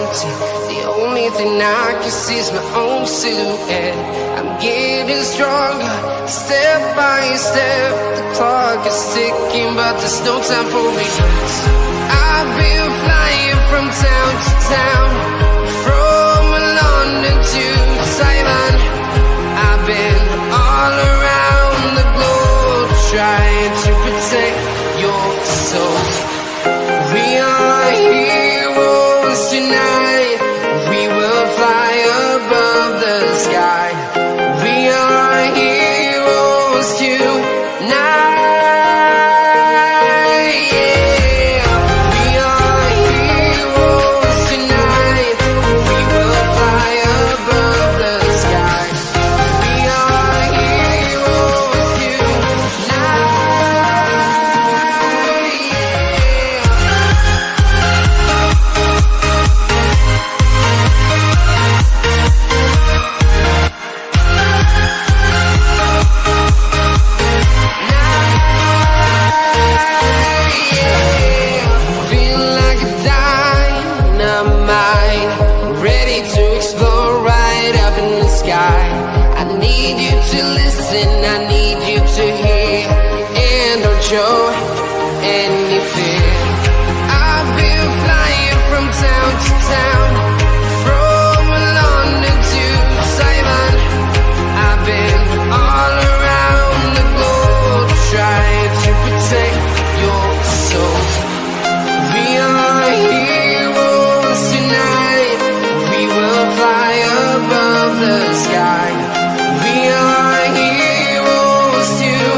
empty. The only thing I can see is my own silhouette. I'm getting stronger, step by step. The clock is ticking, but there's no time for regrets. I've been flying from town to town, from London to Taiwan. I've been all around the globe, trying to protect your soul. We are heroes tonight. We will fly above the sky. We are heroes tonight. Show any fear. I've been flying from town to town, from London to Taiwan. I've been all around the globe, trying to protect your soul. We are heroes tonight. We will fly above the sky. We are heroes tonight.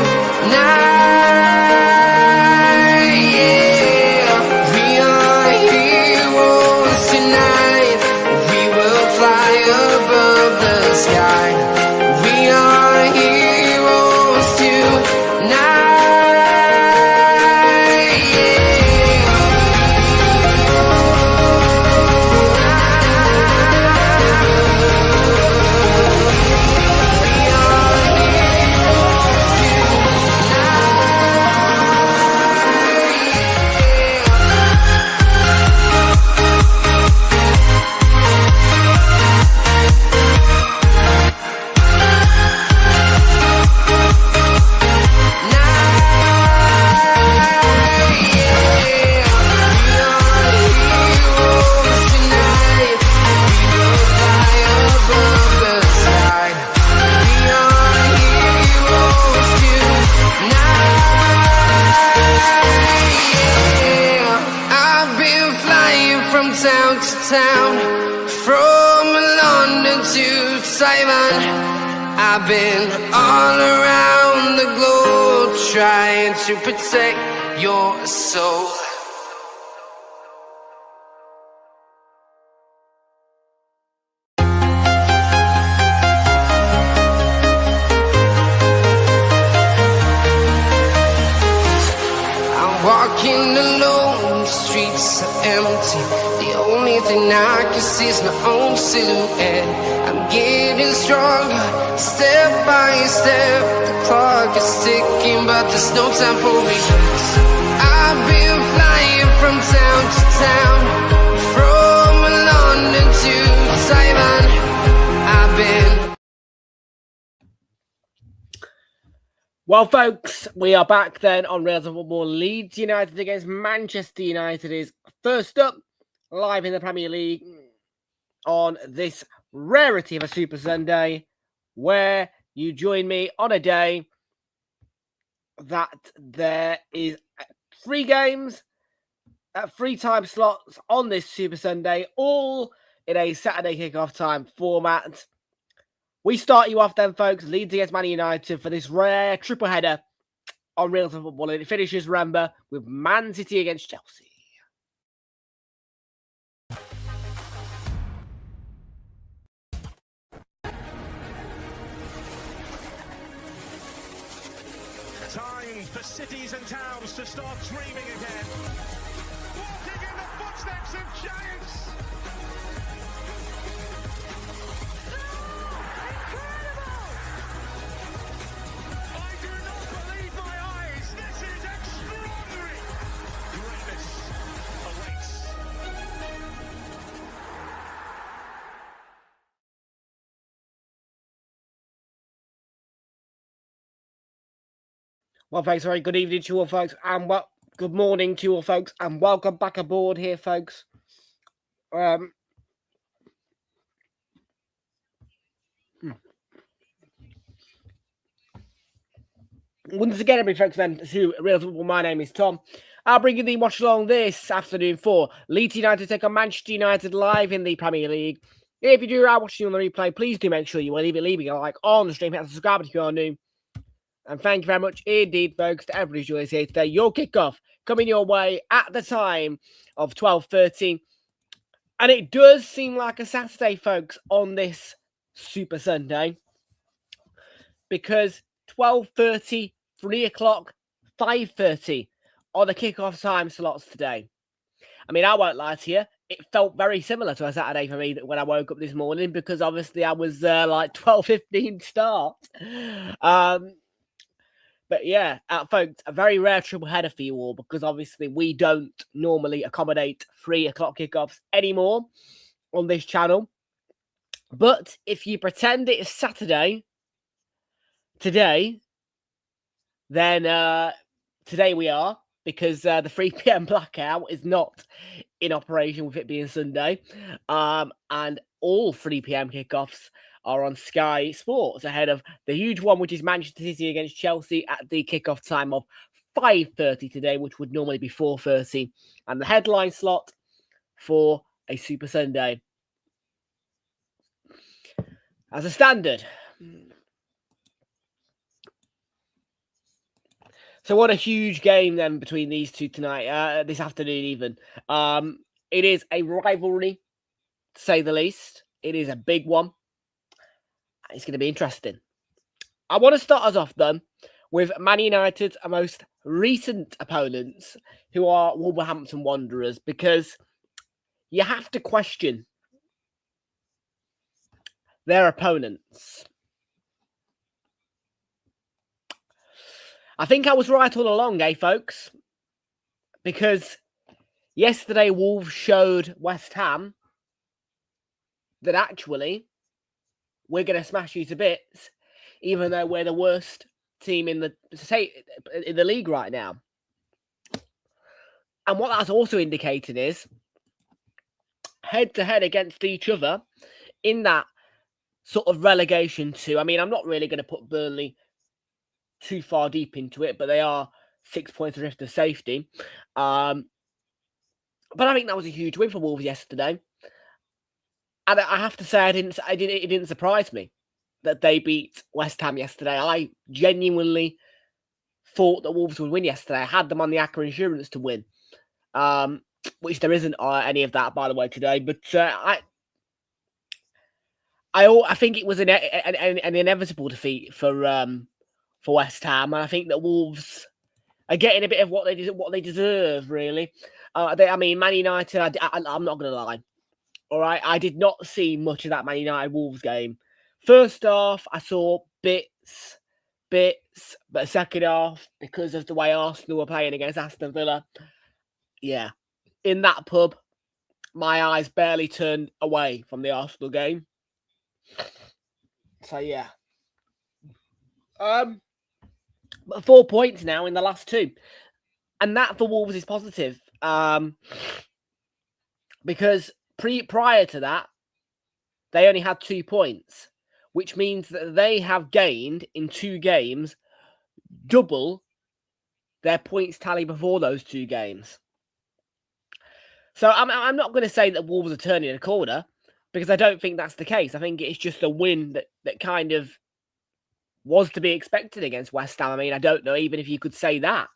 I've been all around the globe, trying to protect your soul. I'm walking alone, the streets are empty. The only thing I can see is my own silhouette. I'm getting stronger, step by step. The clock is ticking, but there's no time for regrets. I've been flying from town to town, from London to Taiwan. I've been... Well, folks, we are back then on Realltom Football. Leeds United against Manchester United is first up, live in the Premier League on this rarity of a Super Sunday, where you join me on a day that there is 3 games at 3 time slots on this Super Sunday, all in a Saturday kickoff time format. We start you off then, folks, Leeds against Man United for this rare triple header on Realltom Football, and it finishes, remember, with Man City against Chelsea. Time for cities and towns to start dreaming again. Walking in the footsteps of giants. Incredible! I do not believe my eyes. This is extraordinary. Greatness awaits. Well, folks, very good evening to you all, folks, and good morning to you all, folks, and welcome back aboard here, folks. Once again, everybody, folks, then, to Real Football, my name is Tom. I'll bring you the watch along this afternoon for Leeds United take on Manchester United live in the Premier League. If you do watching on the replay, please do make sure you are leaving a like on the stream, hit the subscribe if you are new. And thank you very much indeed, folks, to everybody who's joining us here today. Your kickoff coming your way at the time of 12:30. And it does seem like a Saturday, folks, on this Super Sunday. Because 12:30, 3 o'clock, 5:30 are the kickoff time slots today. I mean, I won't lie to you. It felt very similar to a Saturday for me when I woke up this morning because obviously I was like 12:15 start. But yeah, folks, a very rare triple header for you all because obviously we don't normally accommodate 3 o'clock kickoffs anymore on this channel. But if you pretend it's Saturday today, then today we are, because the 3 p.m. blackout is not in operation with it being Sunday. And all 3 p.m. kickoffs are on Sky Sports ahead of the huge one, which is Manchester City against Chelsea at the kickoff time of 5:30 today, which would normally be 4:30. And the headline slot for a Super Sunday as a standard. So what a huge game then between these two tonight, this afternoon even. It is a rivalry, to say the least. It is a big one. It's going to be interesting. I want to start us off then with Man United's most recent opponents, who are Wolverhampton Wanderers, because you have to question their opponents. I think I was right all along, folks? Because yesterday Wolves showed West Ham that actually we're going to smash you to bits, even though we're the worst team in the league right now. And what that's also indicated is head-to-head against each other in that sort of relegation to, I mean, I'm not really going to put Burnley too far deep into it, but they are 6 points adrift of safety. But I think that was a huge win for Wolves yesterday. And I have to say, it didn't surprise me that they beat West Ham yesterday. I genuinely thought that Wolves would win yesterday. I had them on the Acca Insurance to win, which there isn't any of that, by the way, today. But I think it was an inevitable defeat for West Ham, and I think that Wolves are getting a bit of what they deserve, really. I mean, Man United. I'm not going to lie. All right, I did not see much of that Man United Wolves game. First half, I saw bits, but second half, because of the way Arsenal were playing against Aston Villa, yeah, in that pub, my eyes barely turned away from the Arsenal game. So yeah, but 4 points now in the last two, and that for Wolves is positive, because prior to that, they only had 2 points, which means that they have gained in 2 games double their points tally before those 2 games. So I'm not going to say that Wolves are turning a corner, because I don't think that's the case. I think it's just a win that kind of was to be expected against West Ham. I mean, I don't know even if you could say that.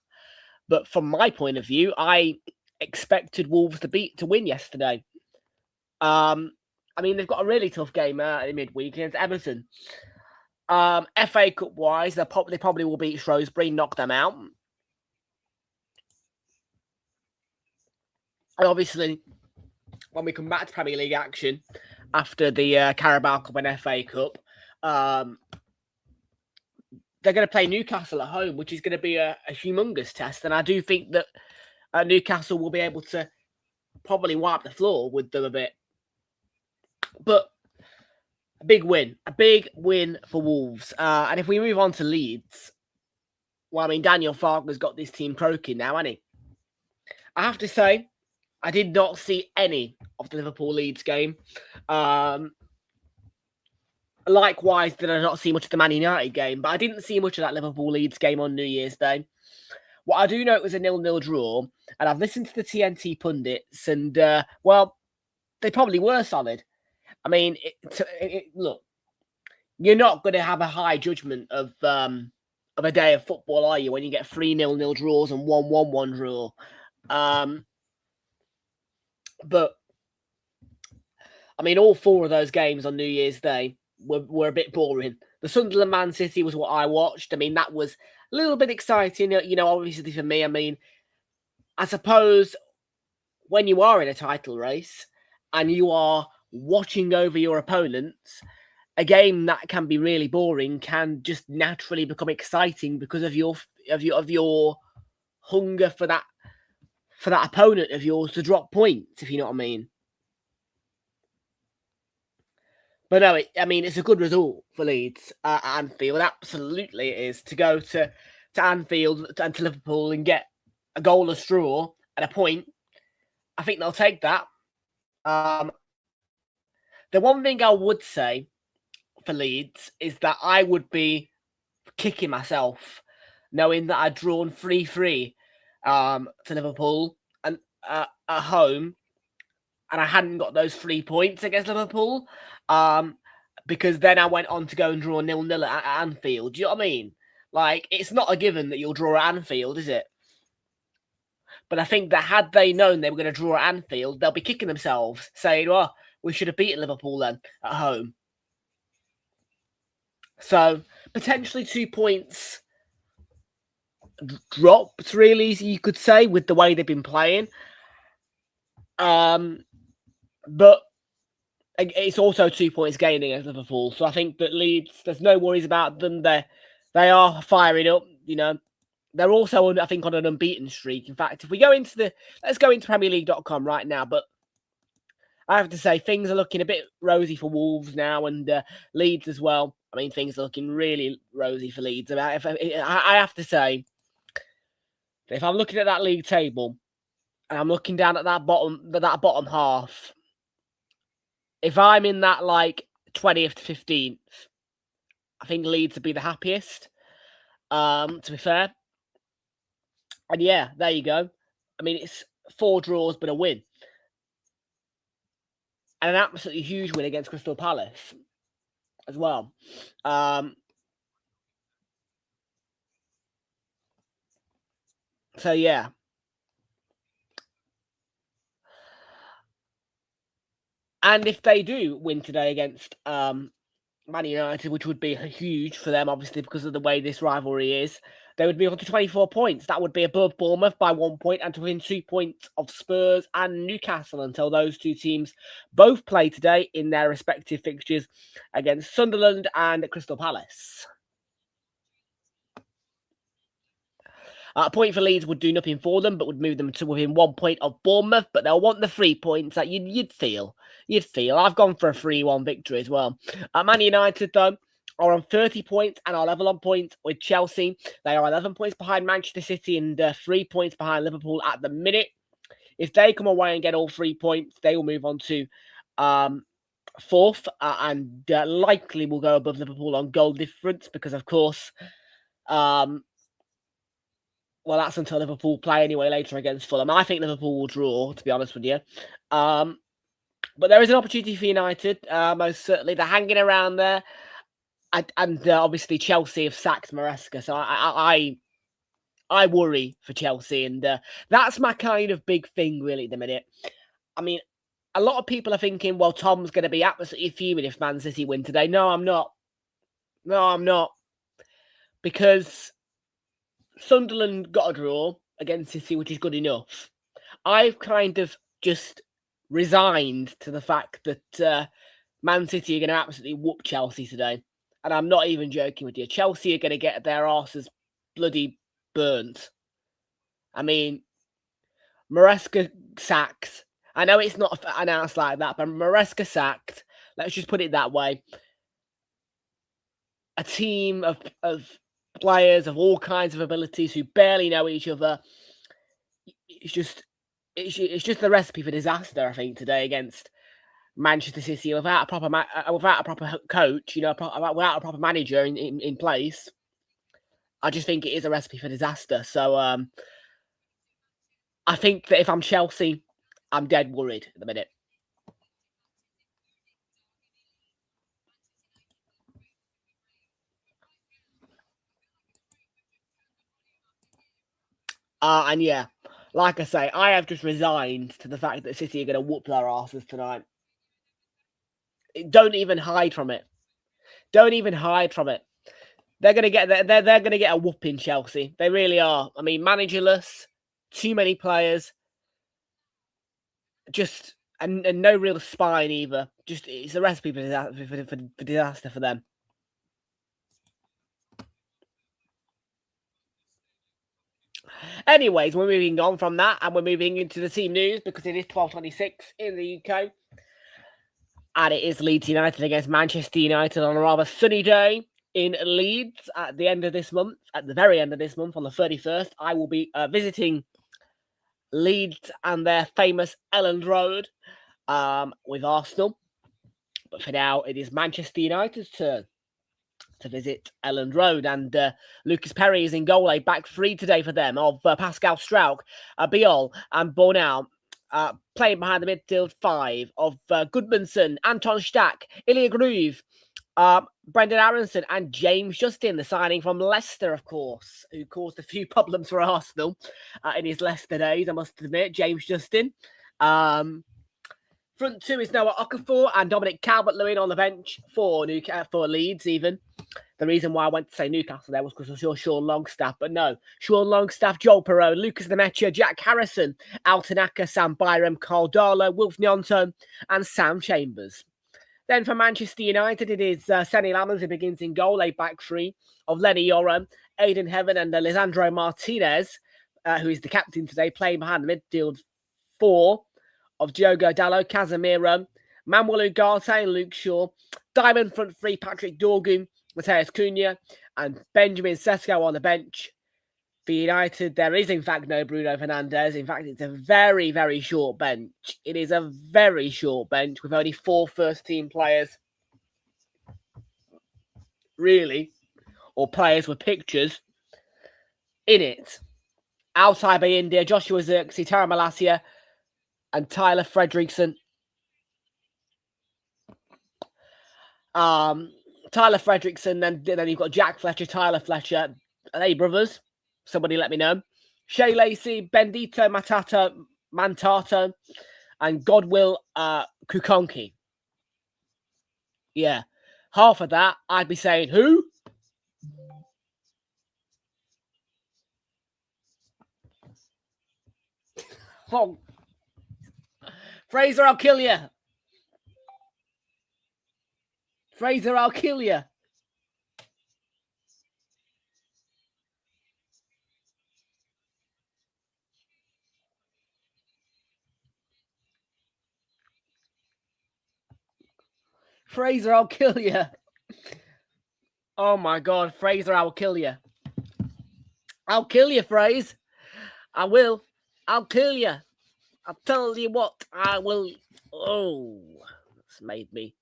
But from my point of view, I expected Wolves to win yesterday. I mean, they've got a really tough game in midweek against Everton. FA Cup wise, they probably will beat Shrewsbury, knock them out. And obviously, when we come back to Premier League action after the Carabao Cup and FA Cup, they're going to play Newcastle at home, which is going to be a humongous test. And I do think that Newcastle will be able to probably wipe the floor with them a bit. But a big win for Wolves. And if we move on to Leeds, Well, I mean, Daniel Farker's got this team croaking now, hasn't he? I have to say, I did not see any of the Liverpool-Leeds game. Likewise, did I not see much of the Man United game, but I didn't see much of that Liverpool-Leeds game on New Year's Day. What I do know, it was a 0-0 draw, and I've listened to the TNT pundits, and, well, they probably were solid. I mean, look, you're not going to have a high judgment of a day of football, are you, when you get 3 0-0 draws and 1-1-1 draw? But, I mean, all 4 of those games on New Year's Day were a bit boring. The Sunderland Man City was what I watched. I mean, that was a little bit exciting, you know, obviously for me. I mean, I suppose when you are in a title race and you are watching over your opponents, a game that can be really boring can just naturally become exciting because of your hunger for that opponent of yours to drop points, if you know what I mean. But no, I mean, it's a good result for Leeds at Anfield. Absolutely it is. To go to Anfield and to Liverpool and get a goalless draw and a point, I think they'll take that. The one thing I would say for Leeds is that I would be kicking myself knowing that I'd drawn 3-3 to Liverpool and at home, and I hadn't got those 3 points against Liverpool, because then I went on to go and draw 0-0 at Anfield. Do you know what I mean? Like, it's not a given that you'll draw at Anfield, is it? But I think that had they known they were going to draw at Anfield, they'll be kicking themselves, saying, well, we should have beaten Liverpool then at home. So, potentially 2 points dropped, really, you could say, with the way they've been playing. But it's also 2 points gaining at Liverpool. So I think that Leeds, there's no worries about them. They are firing up, you know. They're also, I think, on an unbeaten streak. In fact, if we go into let's go into PremierLeague.com right now. But I have to say, things are looking a bit rosy for Wolves now, and Leeds as well. I mean, things are looking really rosy for Leeds. I have to say, if I'm looking at that league table, and I'm looking down at that bottom half, if I'm in that, like, 20th to 15th, I think Leeds would be the happiest, to be fair. And yeah, there you go. I mean, it's 4 draws but a win. And an absolutely huge win against Crystal Palace as well. So, yeah. And if they do win today against Man United, which would be huge for them, obviously, because of the way this rivalry is, they would be on to 24 points. That would be above Bournemouth by 1 point and to within 2 points of Spurs and Newcastle until those two teams both play today in their respective fixtures against Sunderland and Crystal Palace. A point for Leeds would do nothing for them, but would move them to within 1 point of Bournemouth. But they'll want the 3 points that you'd feel. I've gone for a 3-1 victory as well. Man United, though, are on 30 points and are level on points with Chelsea. They are 11 points behind Manchester City and 3 points behind Liverpool at the minute. If they come away and get all 3 points, they will move on to 4th and likely will go above Liverpool on goal difference because, of course, well, that's until Liverpool play anyway later against Fulham. I think Liverpool will draw, to be honest with you. But there is an opportunity for United, most certainly. They're hanging around there. And obviously Chelsea have sacked Maresca. So I worry for Chelsea. And that's my kind of big thing, really, at the minute. I mean, a lot of people are thinking, well, Tom's going to be absolutely fuming if Man City win today. No, I'm not. Because Sunderland got a draw against City, which is good enough. I've kind of just resigned to the fact that Man City are going to absolutely whoop Chelsea today. And I'm not even joking with you. Chelsea are going to get their arses bloody burnt. I mean, Maresca sacked. I know it's not announced like that, but Maresca sacked. Let's just put it that way. A team of players of all kinds of abilities who barely know each other. It's just the recipe for disaster, I think, today against Manchester City without a proper coach, without a proper manager in place. I just think it is a recipe for disaster. So I think that if I'm Chelsea, I'm dead worried at the minute. And yeah, like I say, I have just resigned to the fact that City are going to whoop their asses tonight. Don't even hide from it. Don't even hide from it. They're going to get they're going to get a whooping, Chelsea. They really are. I mean, managerless, too many players, just and no real spine either. Just it's a recipe for disaster for them. Anyways, we're moving on from that and we're moving into the team news because it is 12:26 in the UK. And it is Leeds United against Manchester United on a rather sunny day in Leeds at the end of this month. At the very end of this month, on the 31st, I will be visiting Leeds and their famous Elland Road with Arsenal. But for now, it is Manchester United's turn to visit Elland Road. And Lucas Perry is in goal, a back three today for them of Pascal Struijk, Biol and Bornau. Playing behind the midfield five of Goodmanson, Anton Stack, Ilya Groove, Brendan Aronson and James Justin, the signing from Leicester, of course, who caused a few problems for Arsenal in his Leicester days, I must admit, James Justin. Front two is Noah Okafor and Dominic Calvert-Lewin on the bench for Leeds even. The reason why I went to say Newcastle there was because I saw Sean Longstaff, but no. Sean Longstaff, Joel Perreault, Lucas Lemaitre, Jack Harrison, Altanaka, Sam Byram, Carl Darlow, Wilf Nyonto and Sam Chambers. Then for Manchester United, it is Senny Lammers who begins in goal, a back three of Lenny Yoro, Aidan Heaven and Lisandro Martinez, who is the captain today, playing behind the midfield four of Diogo Dalot, Casemiro, Manuel Ugarte and Luke Shaw, Diamond front three, Patrick Dorgu, Mateus Cunha and Benjamin Sesko on the bench. For United, there is in fact no Bruno Fernandes. In fact, it's a very, very short bench. It is a very short bench with only 4 first-team players, really, or players with pictures in it. Outside by India, Joshua Zirkzee, Tara Malacia and Tyler Fredrickson. Tyler Fredrickson, then you've got Jack Fletcher, Tyler Fletcher. Are they brothers? Somebody let me know. Shea Lacey, Bendito Mantato, and Godwill Kukonki. Yeah. Half of that, I'd be saying, who? Oh. Fraser, I'll kill you. Fraser, I'll kill you. Fraser, I'll kill you. Oh my God, Fraser, I'll kill you. I'll kill you, Fraser. I will. I'll kill you. I'll tell you what, I will. Oh, that's made me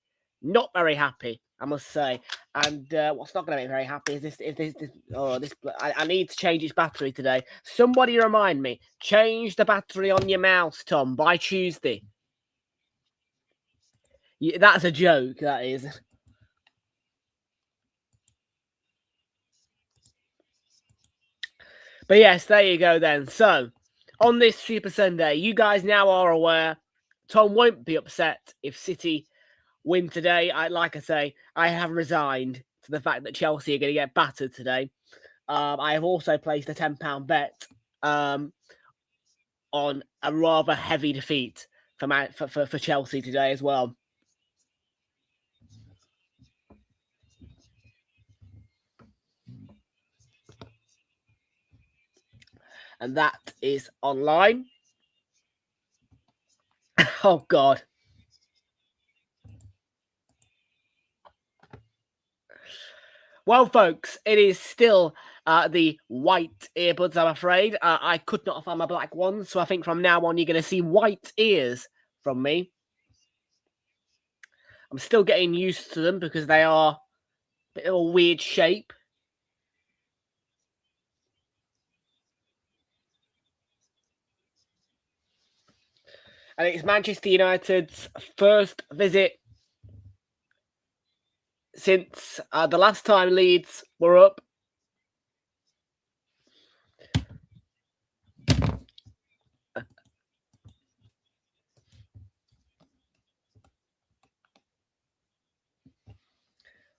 not very happy, I must say. And what's not going to make me very happy is this. I need to change its battery today. Somebody remind me. Change the battery on your mouse, Tom, by Tuesday. Yeah, that's a joke, that is. But yes, there you go then. So, on this Super Sunday, you guys now are aware, Tom won't be upset if City win today. Like I say, I have resigned to the fact that Chelsea are going to get battered today. I have also placed a £10 bet on a rather heavy defeat for Chelsea today as well. And that is online. Oh, God. Well, folks, it is still the white earbuds, I'm afraid. I could not find my black ones, so I think from now on you're going to see white ears from me. I'm still getting used to them because they are a bit of a weird shape. And it's Manchester United's first visit since the last time Leeds were up.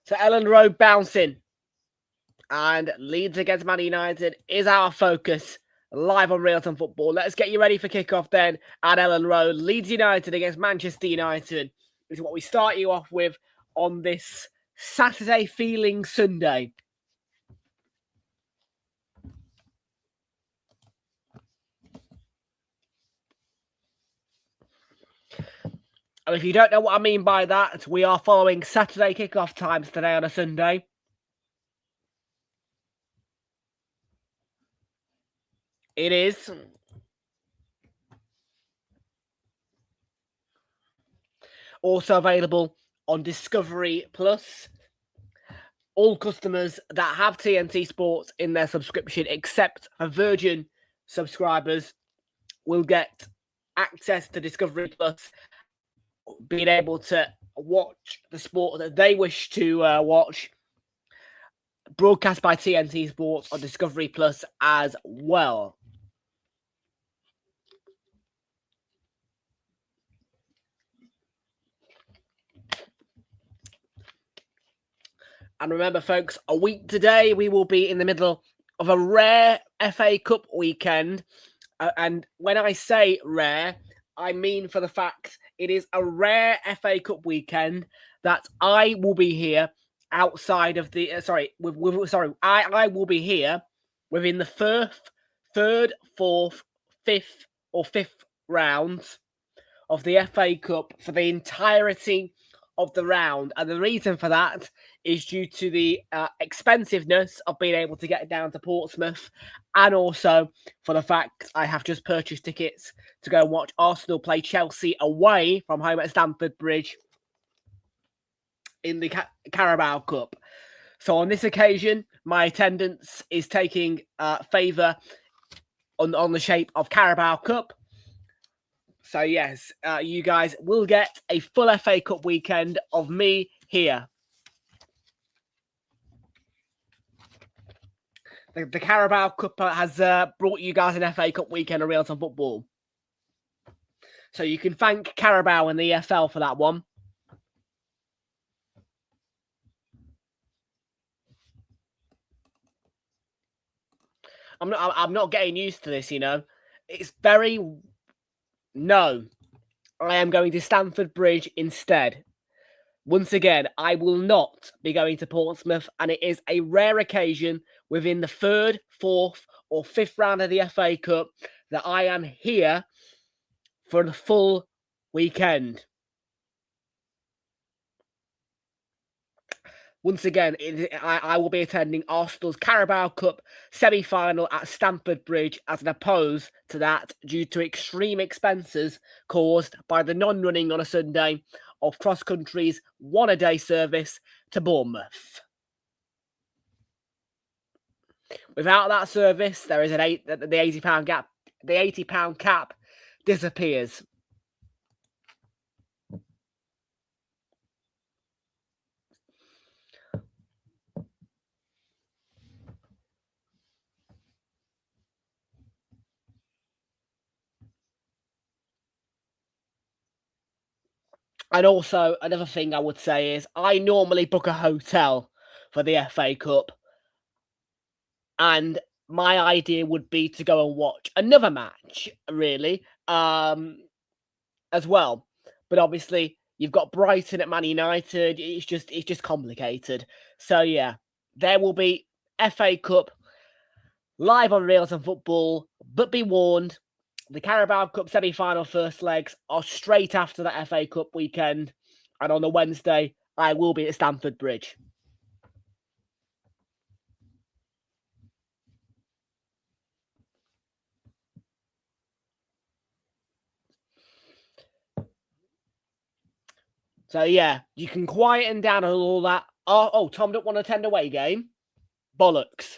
So Ellen Road bouncing. And Leeds against Man United is our focus. Live on Realltom Football. Let's get you ready for kickoff then at Ellen Road. Leeds United against Manchester United is what we start you off with on this Saturday feeling Sunday. And if you don't know what I mean by that, we are following Saturday kickoff times today on a Sunday. It is also available on Discovery Plus. All customers that have TNT Sports in their subscription, except for Virgin subscribers, will get access to Discovery Plus, being able to watch the sport that they wish to watch, broadcast by TNT Sports on Discovery Plus as well. And remember, folks, a week today, we will be in the middle of a rare FA Cup weekend. And when I say rare, I mean for the fact it is a rare FA Cup weekend that I will be here outside of the... I will be here within the first, third, fourth, fifth or fifth rounds of the FA Cup for the entirety of the round. And the reason for that is due to the expensiveness of being able to get down to Portsmouth, and also for the fact I have just purchased tickets to go and watch Arsenal play Chelsea away from home at Stamford Bridge in the Carabao Cup. So on this occasion, my attendance is taking favour on the shape of Carabao Cup. So yes, you guys will get a full FA Cup weekend of me here. The Carabao Cup has brought you guys an FA Cup weekend of Realltom Football. So you can thank Carabao and the EFL for that one. I'm not getting used to this, you know. It's very... No, I am going to Stamford Bridge instead. Once again, I will not be going to Portsmouth, and it is a rare occasion within the third, fourth, or fifth round of the FA Cup that I am here for the full weekend. Once again, I will be attending Arsenal's Carabao Cup semi-final at Stamford Bridge as an oppose to that due to extreme expenses caused by the non-running on a Sunday of Cross Country's one-a-day service to Bournemouth. Without that service, there is the £80 gap. The £80 cap disappears. And also, another thing I would say is I normally book a hotel for the FA Cup. And my idea would be to go and watch another match, really, as well. But obviously, you've got Brighton at Man United. It's just complicated. So, yeah, there will be FA Cup live on Realltom Football. But be warned, the Carabao Cup semi-final first legs are straight after the FA Cup weekend. And on the Wednesday, I will be at Stamford Bridge. So, yeah, you can quieten down all that. Oh, Tom don't want to attend away game? Bollocks.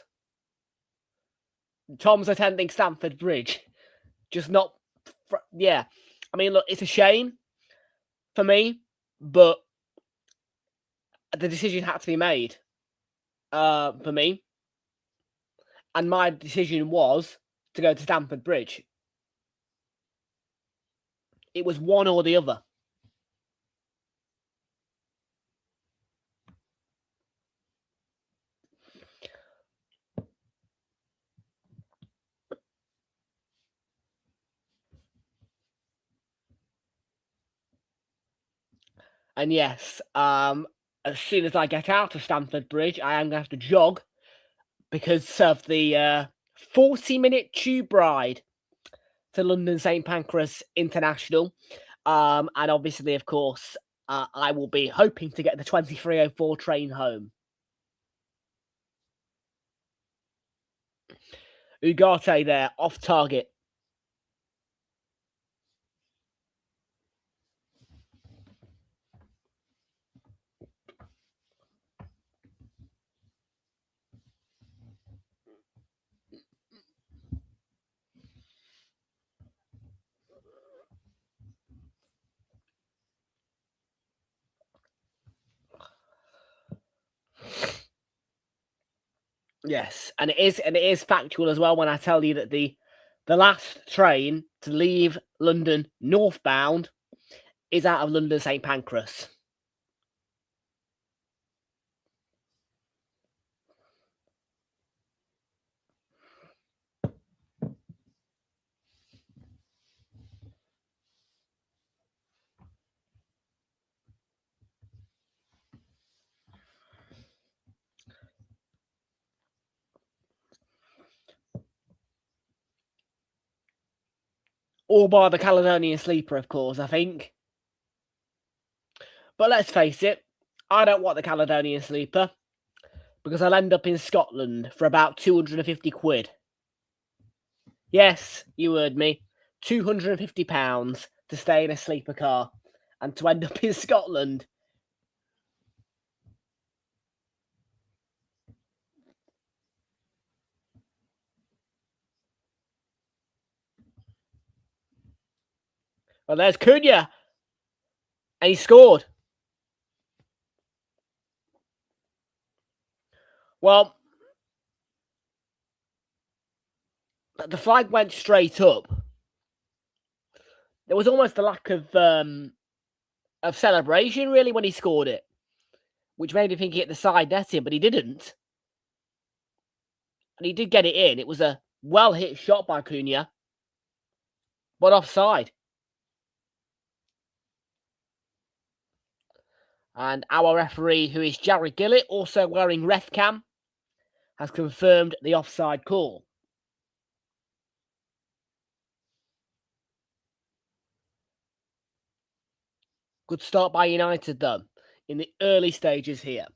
Tom's attending Stamford Bridge. Just not... Yeah. I mean, look, it's a shame for me, but the decision had to be made for me. And my decision was to go to Stamford Bridge. It was one or the other. And yes, as soon as I get out of Stamford Bridge, I am going to have to jog because of the 40-minute tube ride to London St Pancras International. And obviously, of course, I will be hoping to get the 23:04 train home. Ugarte there, off target. Yes, and it is factual as well when I tell you that the last train to leave London northbound is out of London St Pancras. All bar the Caledonian Sleeper, of course, I think. But let's face it, I don't want the Caledonian Sleeper because I'll end up in Scotland for about 250 quid. Yes, you heard me. £250 to stay in a sleeper car and to end up in Scotland. Well, there's Cunha. And he scored. Well, the flag went straight up. There was almost a lack of celebration, really, when he scored it, which made me think he hit the side netting, but he didn't. And he did get it in. It was a well-hit shot by Cunha, but offside. And our referee, who is Jared Gillett, also wearing ref cam, has confirmed the offside call. Good start by United, though, in the early stages here.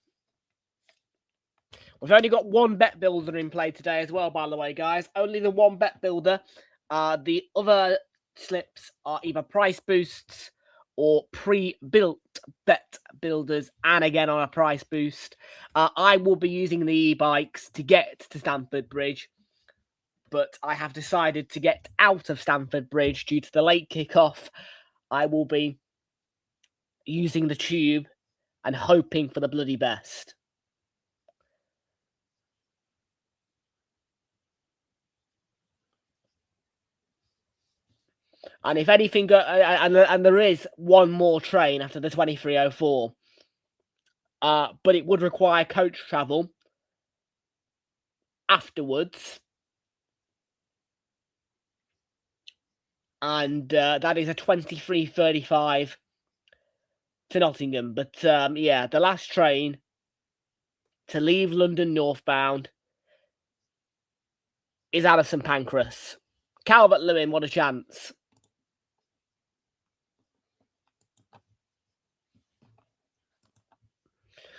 We've only got one bet builder in play today as well, by the way, guys. Only the one bet builder. The other slips are either price boosts or pre-built bet builders, and again on a price boost. I will be using the e-bikes to get to Stamford Bridge, but I have decided to get out of Stamford Bridge due to the late kickoff. I will be using the tube and hoping for the bloody best. And if anything, and there is one more train after the 23:04, but it would require coach travel afterwards, and that is a 23:35 to Nottingham. But yeah, the last train to leave London northbound is out of St Pancras. Calvert-Lewin, what a chance!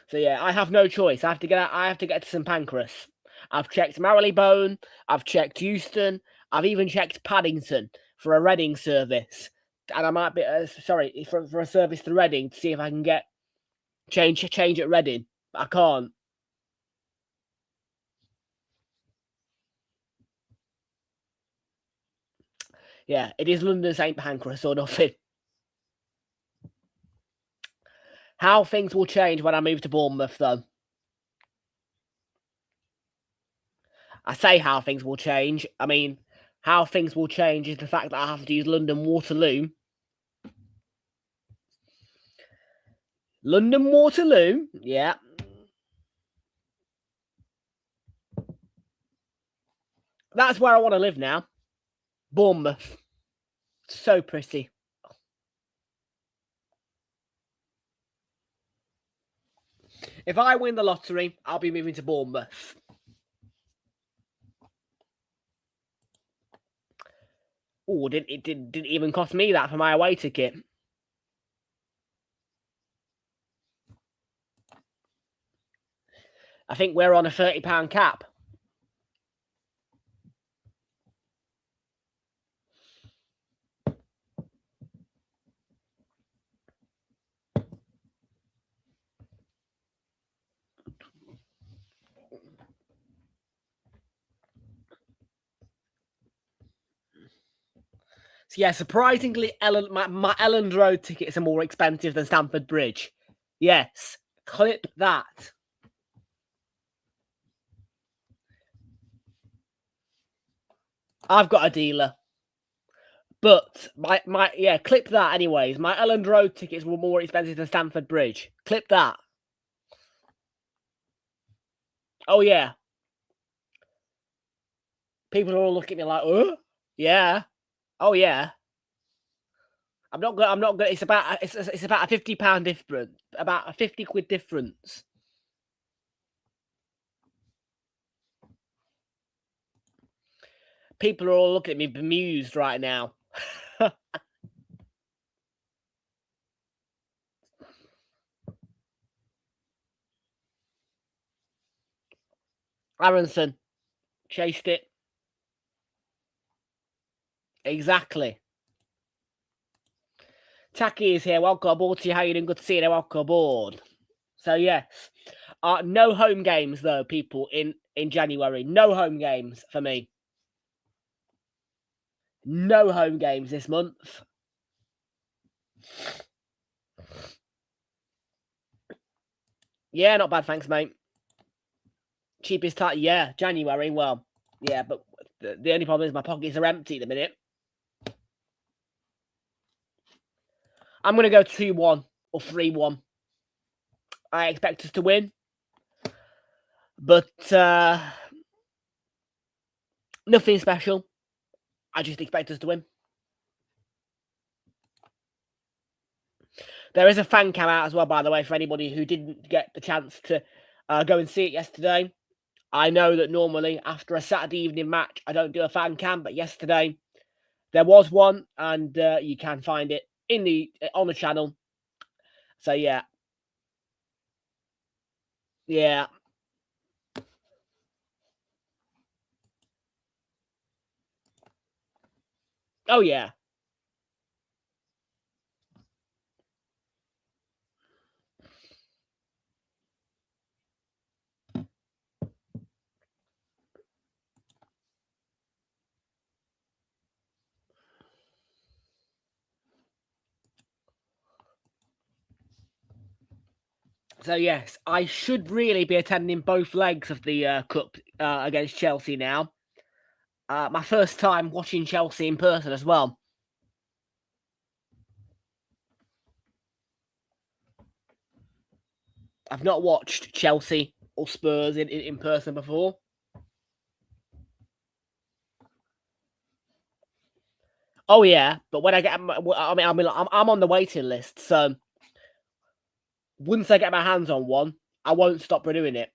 So yeah, I have no choice. I have to get out. I have to get to St Pancras. I've checked Marylebone. I've checked Euston. I've even checked Paddington for a Reading service and I might be sorry for a service to Reading to see if I can get change at Reading. But I can't. Yeah, it is London St Pancras or nothing. How things will change when I move to Bournemouth, though. I say how things will change. I mean, how things will change is the fact that I have to use London Waterloo. London Waterloo, yeah. That's where I want to live now. Bournemouth. So pretty. If I win the lottery, I'll be moving to Bournemouth. Oh, it didn't even cost me that for my away ticket. I think we're on a £30 cap. So yeah, surprisingly, my Elland Road tickets are more expensive than Stamford Bridge. Yes, clip that. I've got a dealer. But my clip that anyways. My Elland Road tickets were more expensive than Stamford Bridge. Clip that. Oh yeah. People are all looking at me like, oh yeah. Oh yeah. I'm not good. It's about a £50 difference. About a 50 quid difference. People are all looking at me bemused right now. Aronson chased it. Exactly. Taki is here. Welcome aboard to you. How you doing? Good to see you. Welcome aboard. So yes, no home games though, people in January. No home games for me. No home games this month. Yeah, not bad, thanks, mate. Cheapest time, yeah, January. Well, yeah, but the only problem is my pockets are empty at the minute. I'm going to go 2-1 or 3-1. I expect us to win. But nothing special. I just expect us to win. There is a fan cam out as well, by the way, for anybody who didn't get the chance to go and see it yesterday. I know that normally after a Saturday evening match, I don't do a fan cam, but yesterday there was one, and you can find it on the channel. So yeah. Yeah. Oh yeah. So yes, I should really be attending both legs of the cup against Chelsea now. My first time watching Chelsea in person as well. I've not watched Chelsea or Spurs in person before. Oh yeah, but when I get, I'm on the waiting list, so once I get my hands on one, I won't stop renewing it.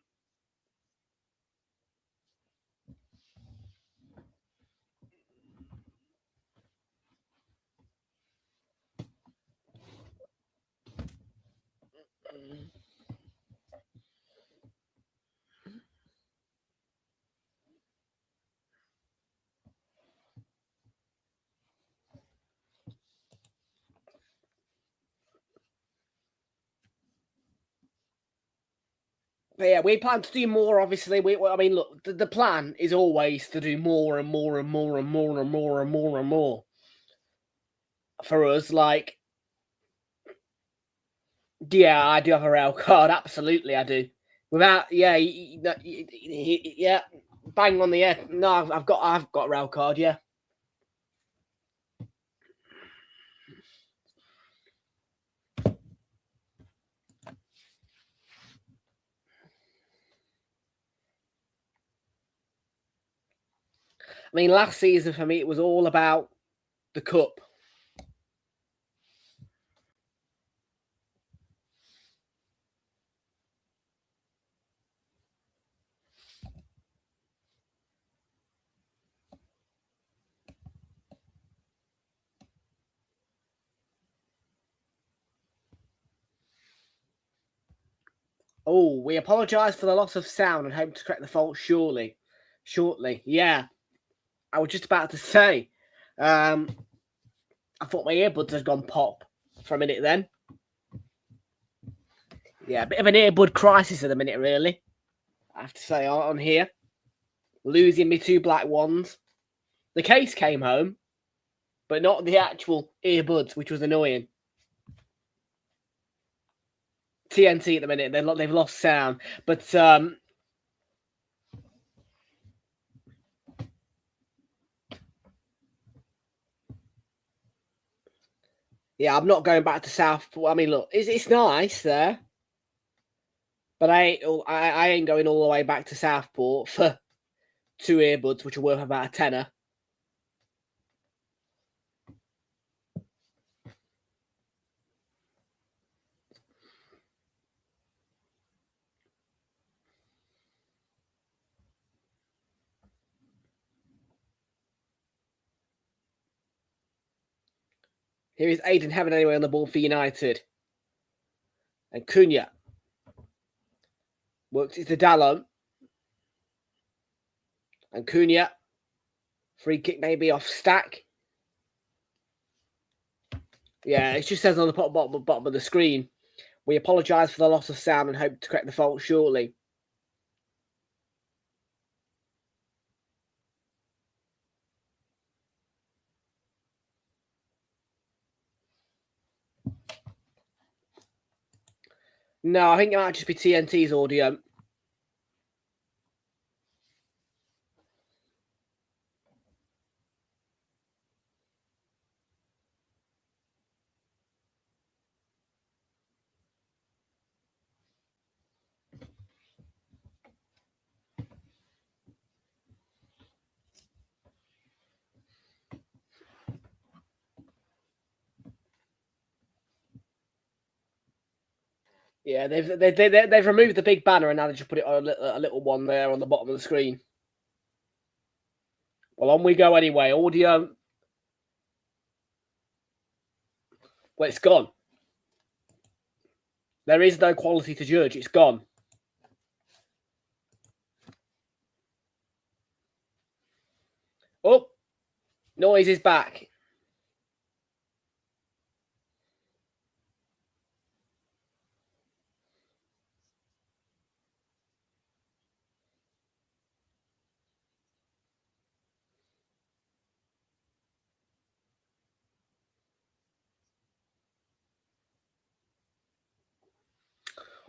But yeah, we plan to do more. Obviously, I mean, look, the plan is always to do more and more and more and more and more and more and more. For us, like, yeah, I do have a rail card. Absolutely, I do. Without, yeah, yeah, bang on the head. No, I've got a rail card. Yeah. I mean, last season for me, it was all about the cup. Oh, we apologise for the loss of sound and hope to correct the fault shortly. Yeah. I was just about to say, I thought my earbuds had gone pop for a minute then. Yeah, a bit of an earbud crisis at the minute, really. I have to say, on here. Losing me 2 black ones. The case came home, but not the actual earbuds, which was annoying. TNT at the minute, they've lost sound. But yeah, I'm not going back to Southport. I mean, look, it's nice there, but I ain't going all the way back to Southport for 2 earbuds, which are worth about a tenner. Here is Aiden Heaven anyway on the ball for United. And Cunha works it to Dallon. And Cunha, free kick maybe off Stack. Yeah, it just says on the bottom of the screen, we apologise for the loss of sound and hope to correct the fault shortly. No, I think it might just be TNT's audio. Yeah, they've removed the big banner and now they just put it on a little one there on the bottom of the screen. Well, on we go anyway. Audio. Well, it's gone. There is no quality to judge. It's gone. Oh, noise is back.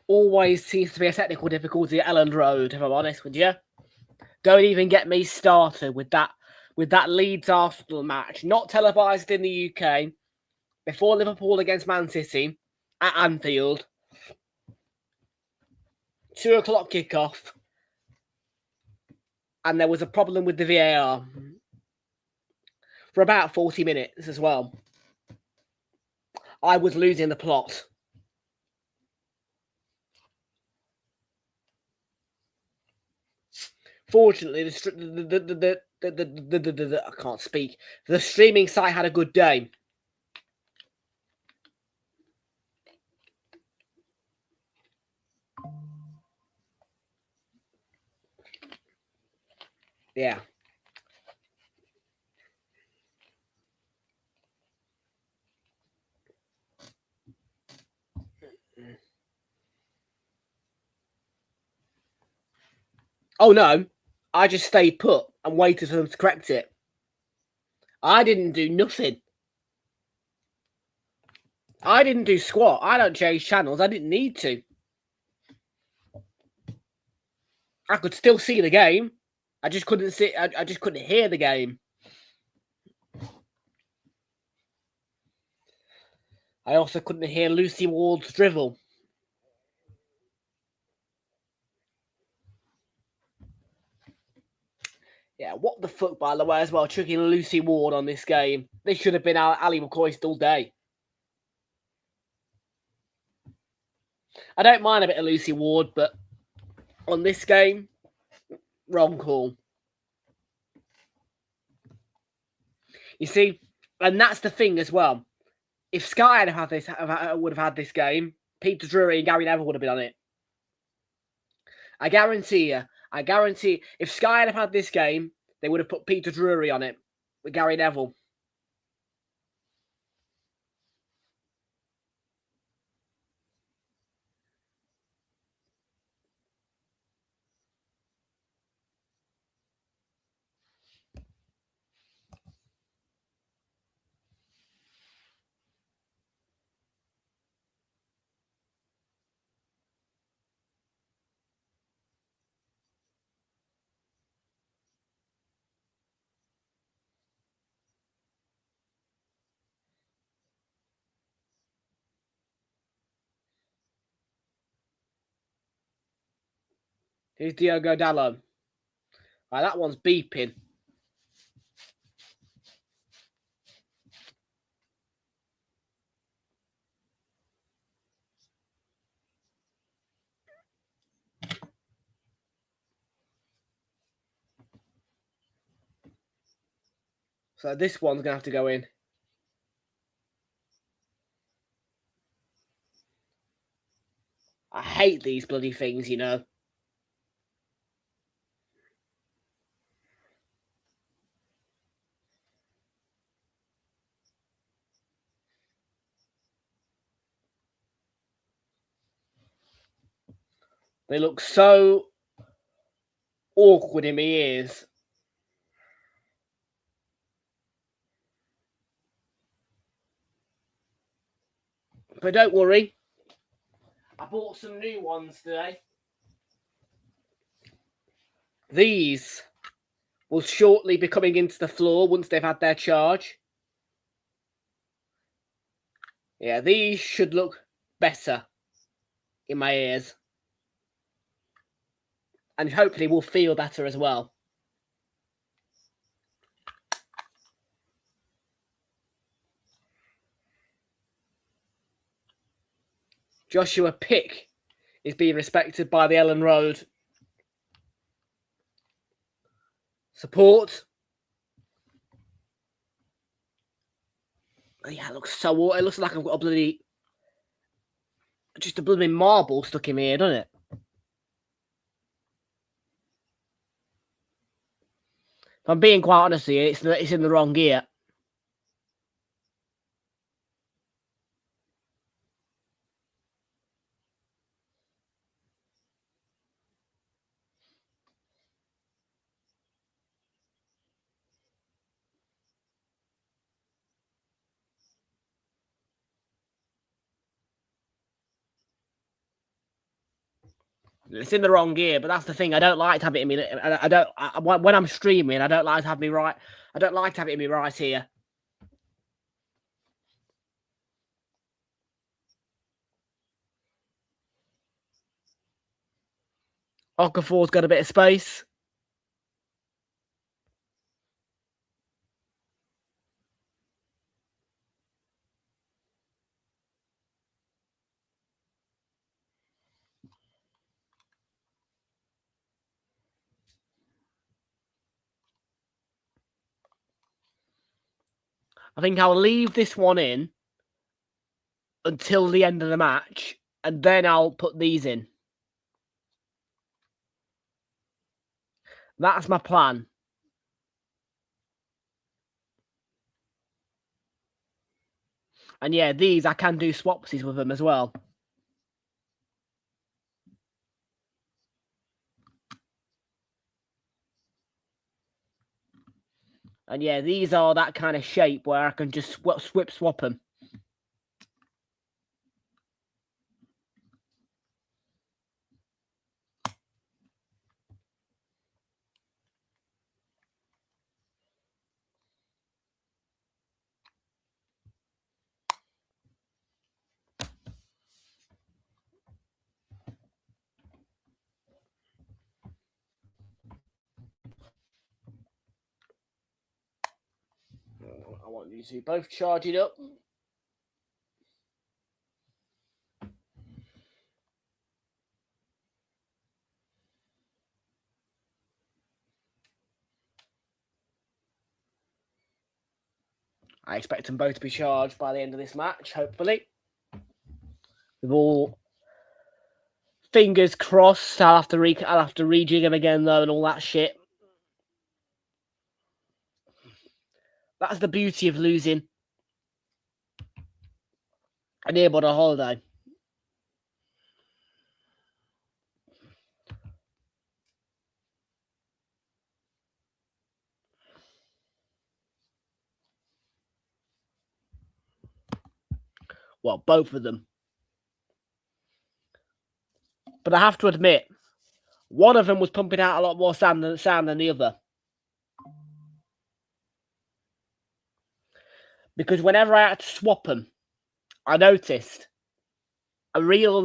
Always seems to be a technical difficulty at Elland Road, if I'm honest with you. Don't even get me started with that Leeds Arsenal match, not televised in the UK, before Liverpool against Man City at Anfield. 2:00 kickoff. And there was a problem with the VAR for about 40 minutes as well. I was losing the plot. Fortunately, I can't speak. The streaming site had a good day. Yeah. Oh no, I just stayed put and waited for them to correct it. I didn't do nothing. I didn't do squat. I don't change channels. I didn't need to. I could still see the game. I just couldn't see. I just couldn't hear the game. I also couldn't hear Lucy Ward's drivel. Yeah, what the fuck, by the way, as well, chucking Lucy Ward on this game. This should have been Ali McCoy all day. I don't mind a bit of Lucy Ward, but on this game, wrong call. You see, and that's the thing as well. If Sky would have had this game, Peter Drury and Gary Neville would have been on it. I guarantee you. If Sky had had this game, they would have put Peter Drury on it with Gary Neville. Here's Diogo Dallo. Right, that one's beeping. So this one's going to have to go in. I hate these bloody things, you know. They look so awkward in my ears. But don't worry. I bought some new ones today. These will shortly be coming into the floor once they've had their charge. Yeah, these should look better in my ears. And hopefully will feel better as well. Joshua Pick is being respected by the Ellen Road. Support. Oh, yeah, it looks so... It looks like I've got a bloody... Just a bloody marble stuck in my ear, doesn't it? If I'm being quite honest here, it's in the wrong gear. It's in the wrong gear, but that's the thing. I don't like to have it in me. When I'm streaming, I don't like to have me right. I don't like to have it in me right here. Okafor's got a bit of space. I think I'll leave this one in until the end of the match, and then I'll put these in. That's my plan. And yeah, these I can do swapsies with them as well. And yeah, these are that kind of shape where I can just swap them. I want you to both charge it up. I expect them both to be charged by the end of this match, hopefully. With all fingers crossed. I'll have to rejig them again though, and all that shit. That's the beauty of losing a nearby holiday. Well, both of them. But I have to admit, one of them was pumping out a lot more sound than the other. Because whenever I had to swap them, I noticed a real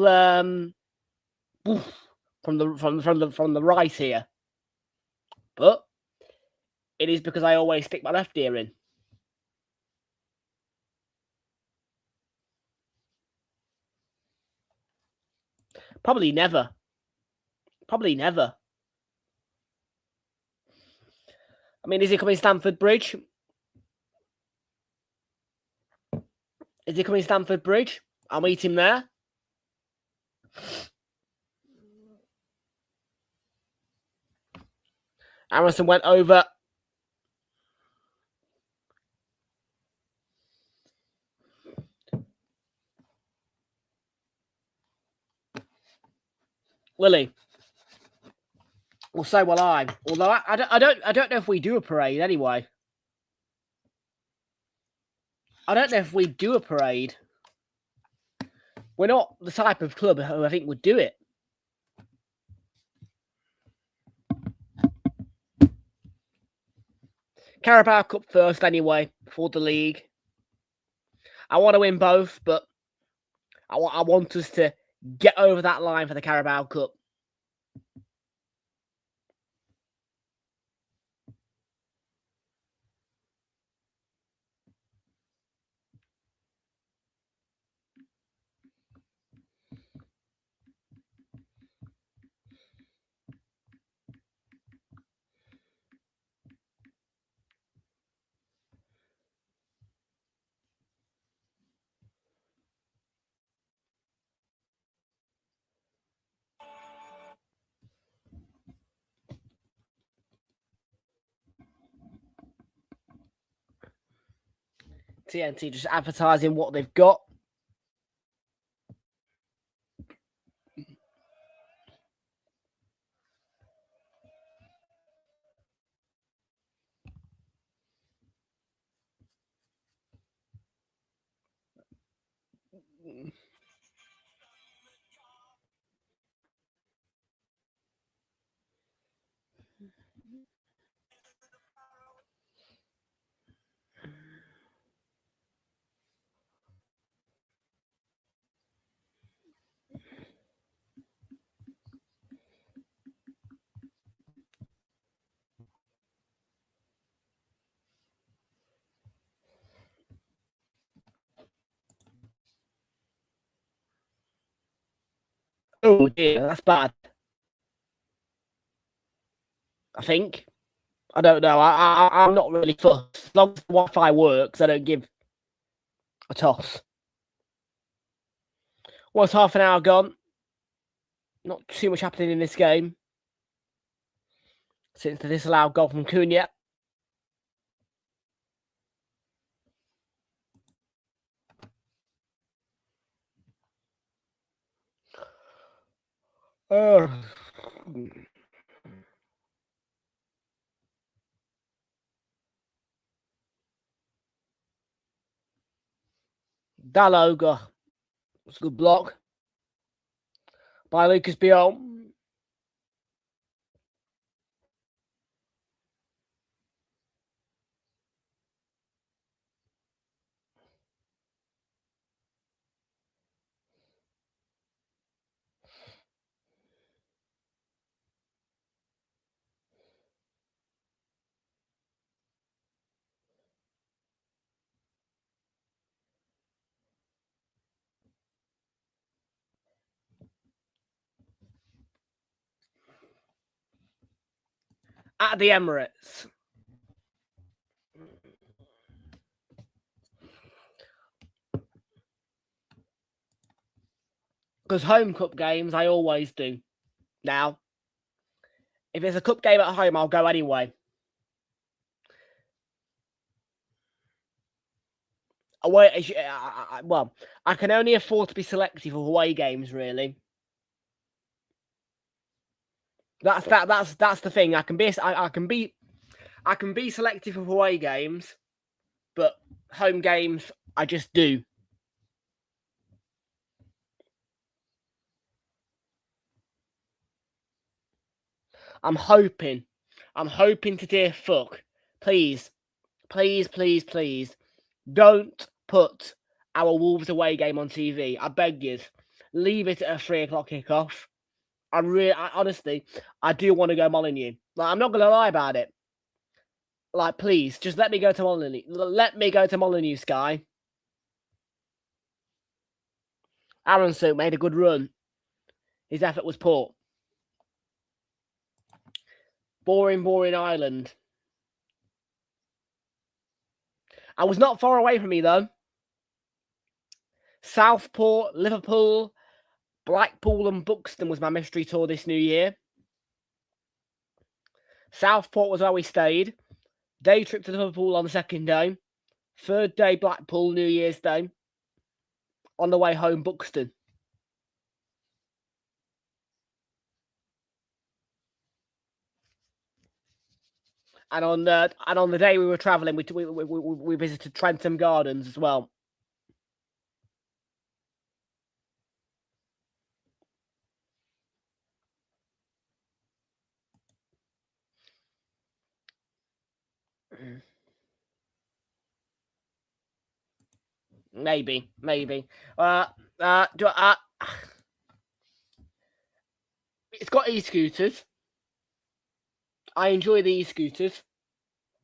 from the right here. But it is because I always stick my left ear in. Probably never. Probably never. I mean, is he coming Stamford Bridge? Is he coming Stamford Bridge? I'll meet him there. Aaronson went over. Willie. Well, so will I. Although I don't know if we do a parade anyway. I don't know if we do a parade. We're not the type of club who I think would do it. Carabao Cup first anyway, before the league. I want to win both, but I want us to get over that line for the Carabao Cup. TNT just advertising what they've got. Oh dear, that's bad. I think. I don't know. I'm not really fussed. As long as the Wi-Fi works, I don't give a toss. What's half an hour gone? Not too much happening in this game since the disallowed goal from Cunha. Daloga. It's a good block by Lucas Biol. At the Emirates. Because home cup games, I always do. Now, if it's a cup game at home, I'll go anyway. Away, well, I can only afford to be selective of away games, really. That's the thing. I can be selective of away games, but home games I just do. I'm hoping to dear fuck, please, don't put our Wolves away game on TV. I beg you, leave it at a 3 o'clock kickoff. Honestly, I do want to go Molyneux. Like, I'm not gonna lie about it. Like, please, just let me go to Molyneux. Let me go to Molyneux, Sky. Aaron Sook made a good run. His effort was poor. Boring Ireland. I was not far away from me, though. Southport, Liverpool, Blackpool and Buxton was my mystery tour this new year. Southport was where we stayed. Day trip to Liverpool on the second day. Third day, Blackpool, New Year's Day. On the way home, Buxton. And on the day we were travelling, we visited Trentham Gardens as well. Maybe. It's got e-scooters. I enjoy the e-scooters.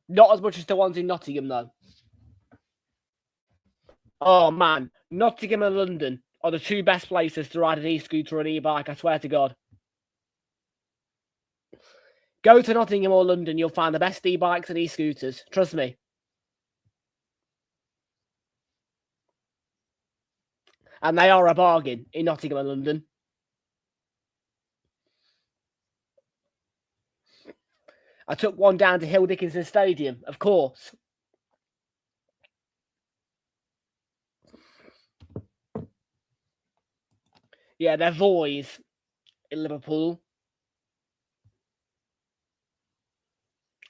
Not as much as the ones in Nottingham, though. Oh, man. Nottingham and London are the two best places to ride an e-scooter or an e-bike, I swear to God. Go to Nottingham or London, you'll find the best e-bikes and e-scooters. Trust me. And they are a bargain in Nottingham and London. I took one down to Hill Dickinson Stadium, of course. Yeah, they're Voys in Liverpool.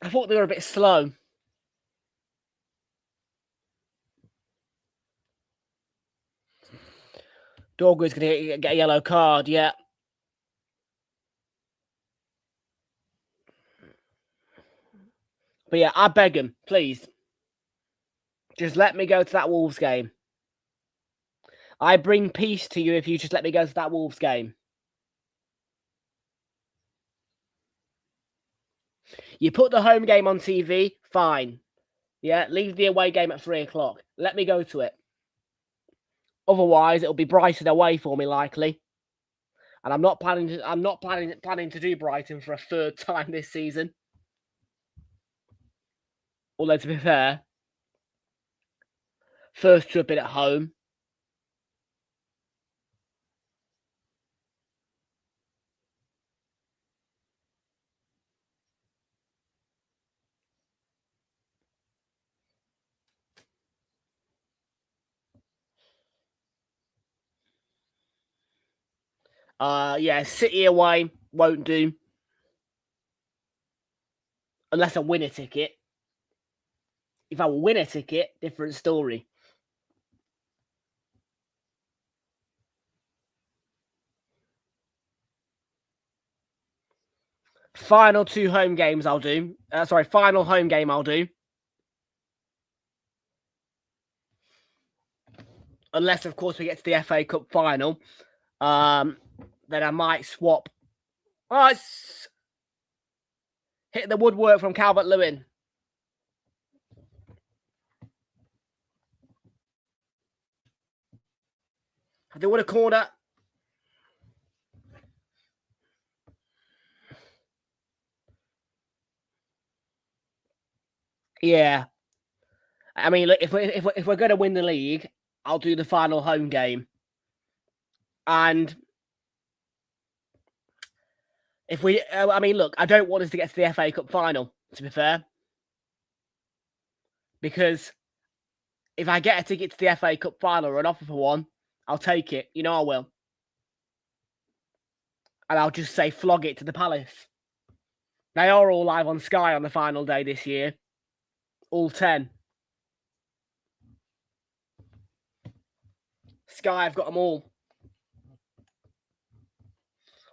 I thought they were a bit slow. Dorgo's going to get a yellow card, yeah. But yeah, I beg him, please. Just let me go to that Wolves game. I bring peace to you if you just let me go to that Wolves game. You put the home game on TV, fine. Yeah, leave the away game at 3 o'clock. Let me go to it. Otherwise, it'll be Brighton away for me, likely. And I'm not planning to do Brighton for a third time this season. Although, to be fair, first two have been at home. Yeah, City away won't do. Unless I win a ticket. If I win a ticket, different story. Final 2 home games I'll do. Final home game I'll do. Unless, of course, we get to the FA Cup final. Then I might swap. Oh, it's hit the woodwork from Calvert-Lewin. They would have called it. Yeah. I mean, look, if we're going to win the league, I'll do the final home game. And if we, I mean, look, I don't want us to get to the FA Cup final, to be fair. Because if I get a ticket to the FA Cup final or an offer for one, I'll take it. You know I will. And I'll just say flog it to the Palace. They are all live on Sky on the final day this year. All 10. Sky have got them all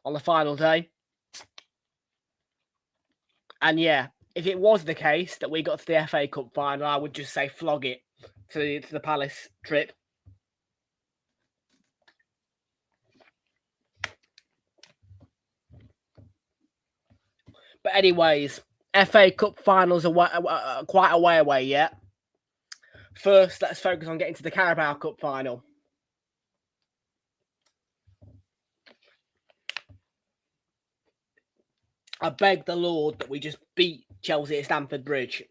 on the final day. And yeah, if it was the case that we got to the FA Cup final, I would just say flog it to the Palace trip. But anyways, FA Cup finals are quite a way away yet. First, let's focus on getting to the Carabao Cup final. I beg the Lord that we just beat Chelsea at Stamford Bridge.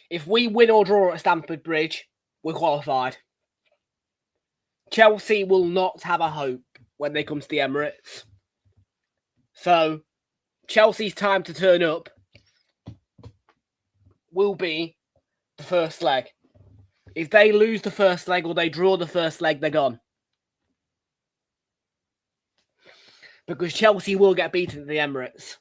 If we win or draw at Stamford Bridge, we're qualified. Chelsea will not have a hope when they come to the Emirates. So, Chelsea's time to turn up will be the first leg. If they lose the first leg or they draw the first leg, they're gone. Because Chelsea will get beaten at the Emirates.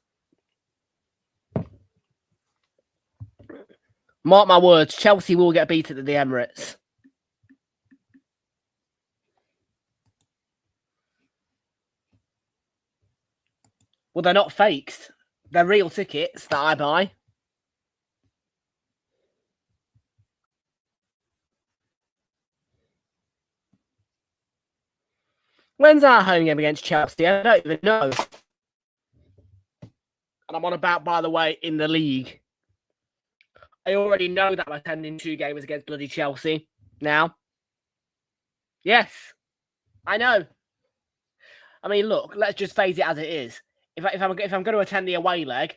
Mark my words, Chelsea will get beaten at the Emirates. Well, they're not fakes. They're real tickets that I buy. When's our home game against Chelsea? I don't even know. And I'm on about, by the way, in the league. I already know that I'm attending 2 games against bloody Chelsea now. Yes, I know. I mean, look, let's just face it as it is. If I'm going to attend the away leg,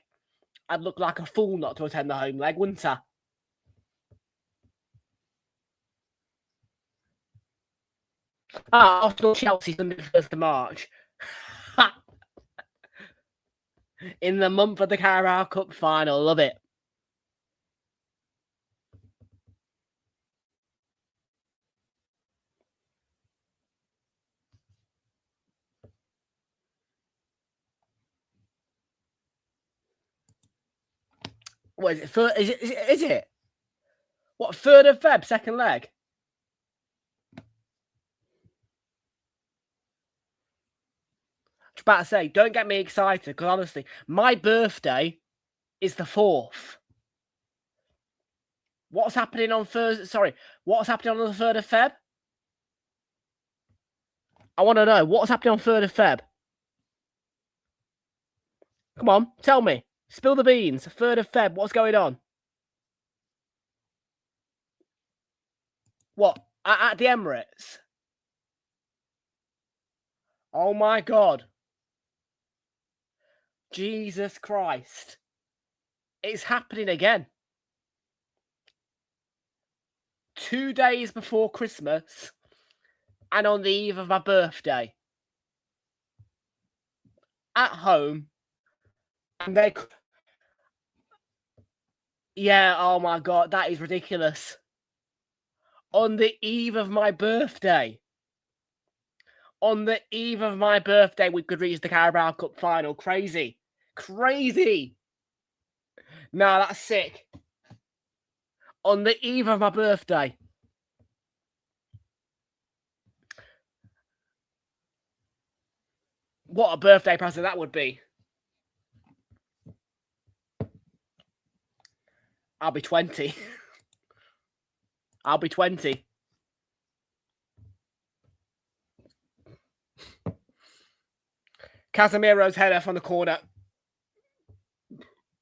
I'd look like a fool not to attend the home leg, wouldn't I? Arsenal Chelsea Sunday 1st of March. In the month of the Carabao Cup final. Love it. What is it? Is it? What, 3rd of Feb, second leg? I was about to say, don't get me excited, because honestly, my birthday is the 4th. What's happening on Thursday? Sorry, what's happening on the 3rd of Feb? I want to know, what's happening on 3rd of Feb? Come on, tell me. Spill the beans. 3rd of Feb, what's going on? What? At the Emirates? Oh my God. Jesus Christ. It's happening again. 2 days before Christmas and on the eve of my birthday. At home. And they... Yeah, oh my God, that is ridiculous. On the eve of my birthday. On the eve of my birthday, we could reach the Carabao Cup final. Crazy. Crazy. Nah, that's sick. On the eve of my birthday. What a birthday present that would be. I'll be 20. I'll be 20. Casemiro's header from the corner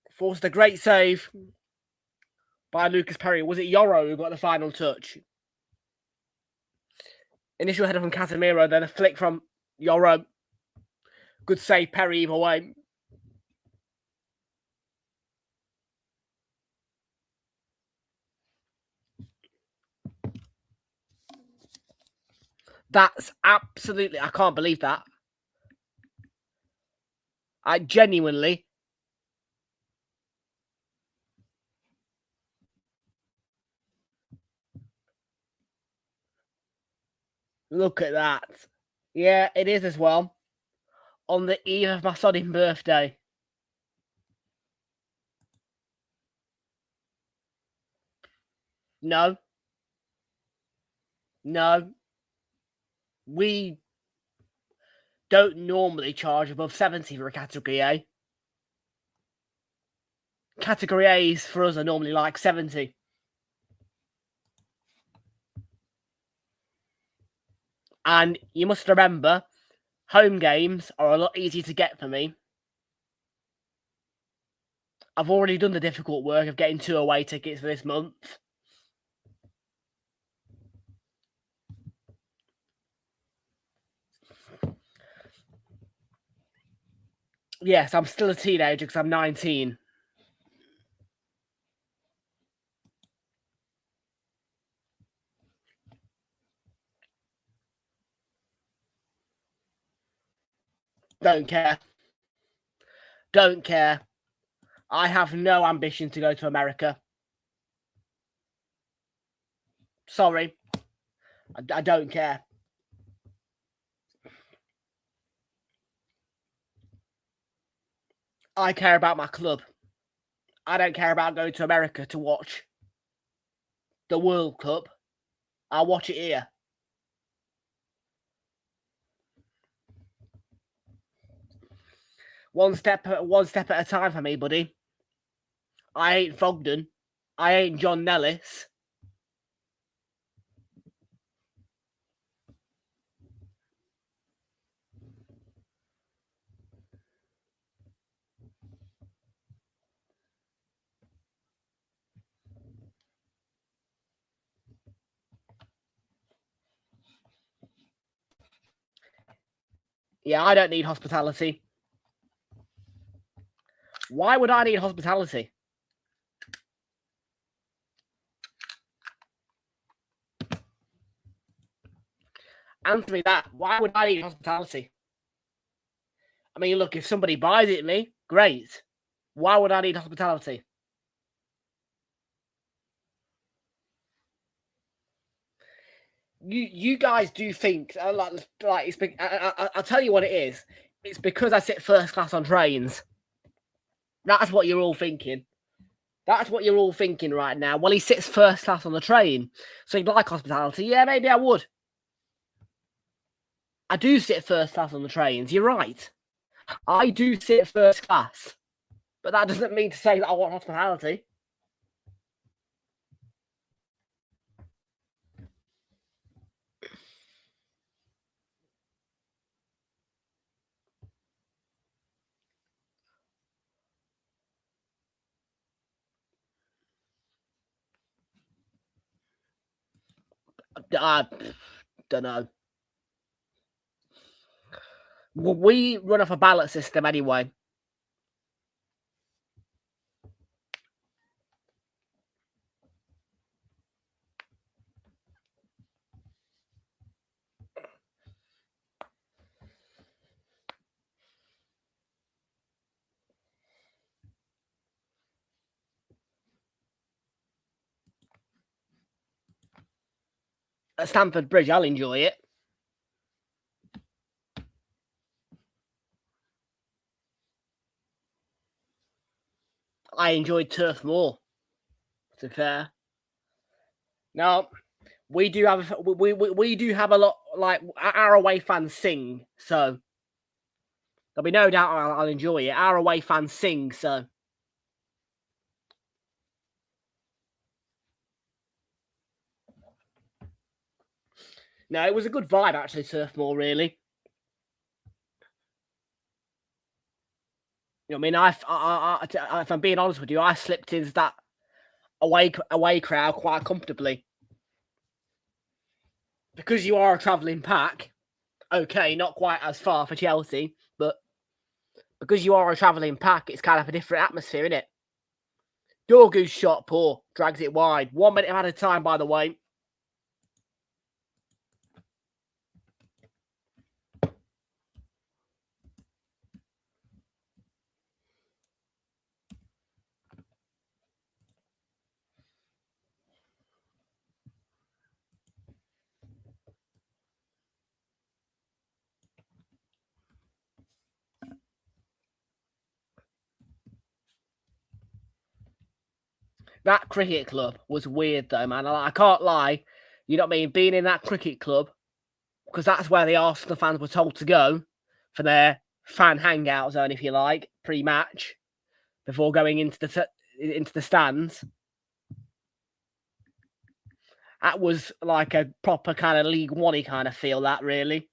forced a great save by Lucas Perry. Was it Yoro who got the final touch? Initial header from Casemiro, then a flick from Yoro. Good save, Perry, either way. That's absolutely... I can't believe that. I genuinely... Look at that. Yeah, it is as well. On the eve of my sodding birthday. No. No. We don't normally charge above 70 for a Category A. Category A's for us are normally like 70. And you must remember, home games are a lot easier to get for me. I've already done the difficult work of getting 2 away tickets for this month. Yes, I'm still a teenager because I'm 19. Don't care. Don't care. I have no ambition to go to America. Sorry. I don't care. I care about my club. I don't care about going to America to watch the World Cup. I'll watch it here. One step at a time for me, buddy. I ain't Fogden. I ain't John Nellis. Yeah, I don't need hospitality. Why would I need hospitality? Answer me that. Why would I need hospitality? I mean, look, if somebody buys it me, great. Why would I need hospitality? You guys do think like it's. I'll tell you what it is. It's because I sit first class on trains. That's what you're all thinking. That's what you're all thinking right now. Well, he sits first class on the train, so he'd like hospitality. Yeah, maybe I would. I do sit first class on the trains. You're right. I do sit first class, but that doesn't mean to say that I want hospitality. I don't know. We run off a ballot system anyway. At Stamford Bridge, I'll enjoy it. I enjoyed Turf more, to be fair. Now, we do have a lot, like, our away fans sing, so there'll be no doubt I'll enjoy it. Our away fans sing, so No, it was a good vibe, actually, Turf Moor, really. You know what I mean? If I'm being honest with you, I slipped into that away crowd quite comfortably. Because you are a travelling pack, okay, not quite as far for Chelsea, but because you are a travelling pack, it's kind of a different atmosphere, isn't it? Dorgu's shot, poor, drags it wide. 1 minute at a time, by the way. That cricket club was weird, though, man. I can't lie. You know what I mean? Being in that cricket club, because that's where the Arsenal fans were told to go for their fan hangout zone, if you like, pre-match, before going into the stands. That was like a proper kind of League One-y kind of feel, that, really.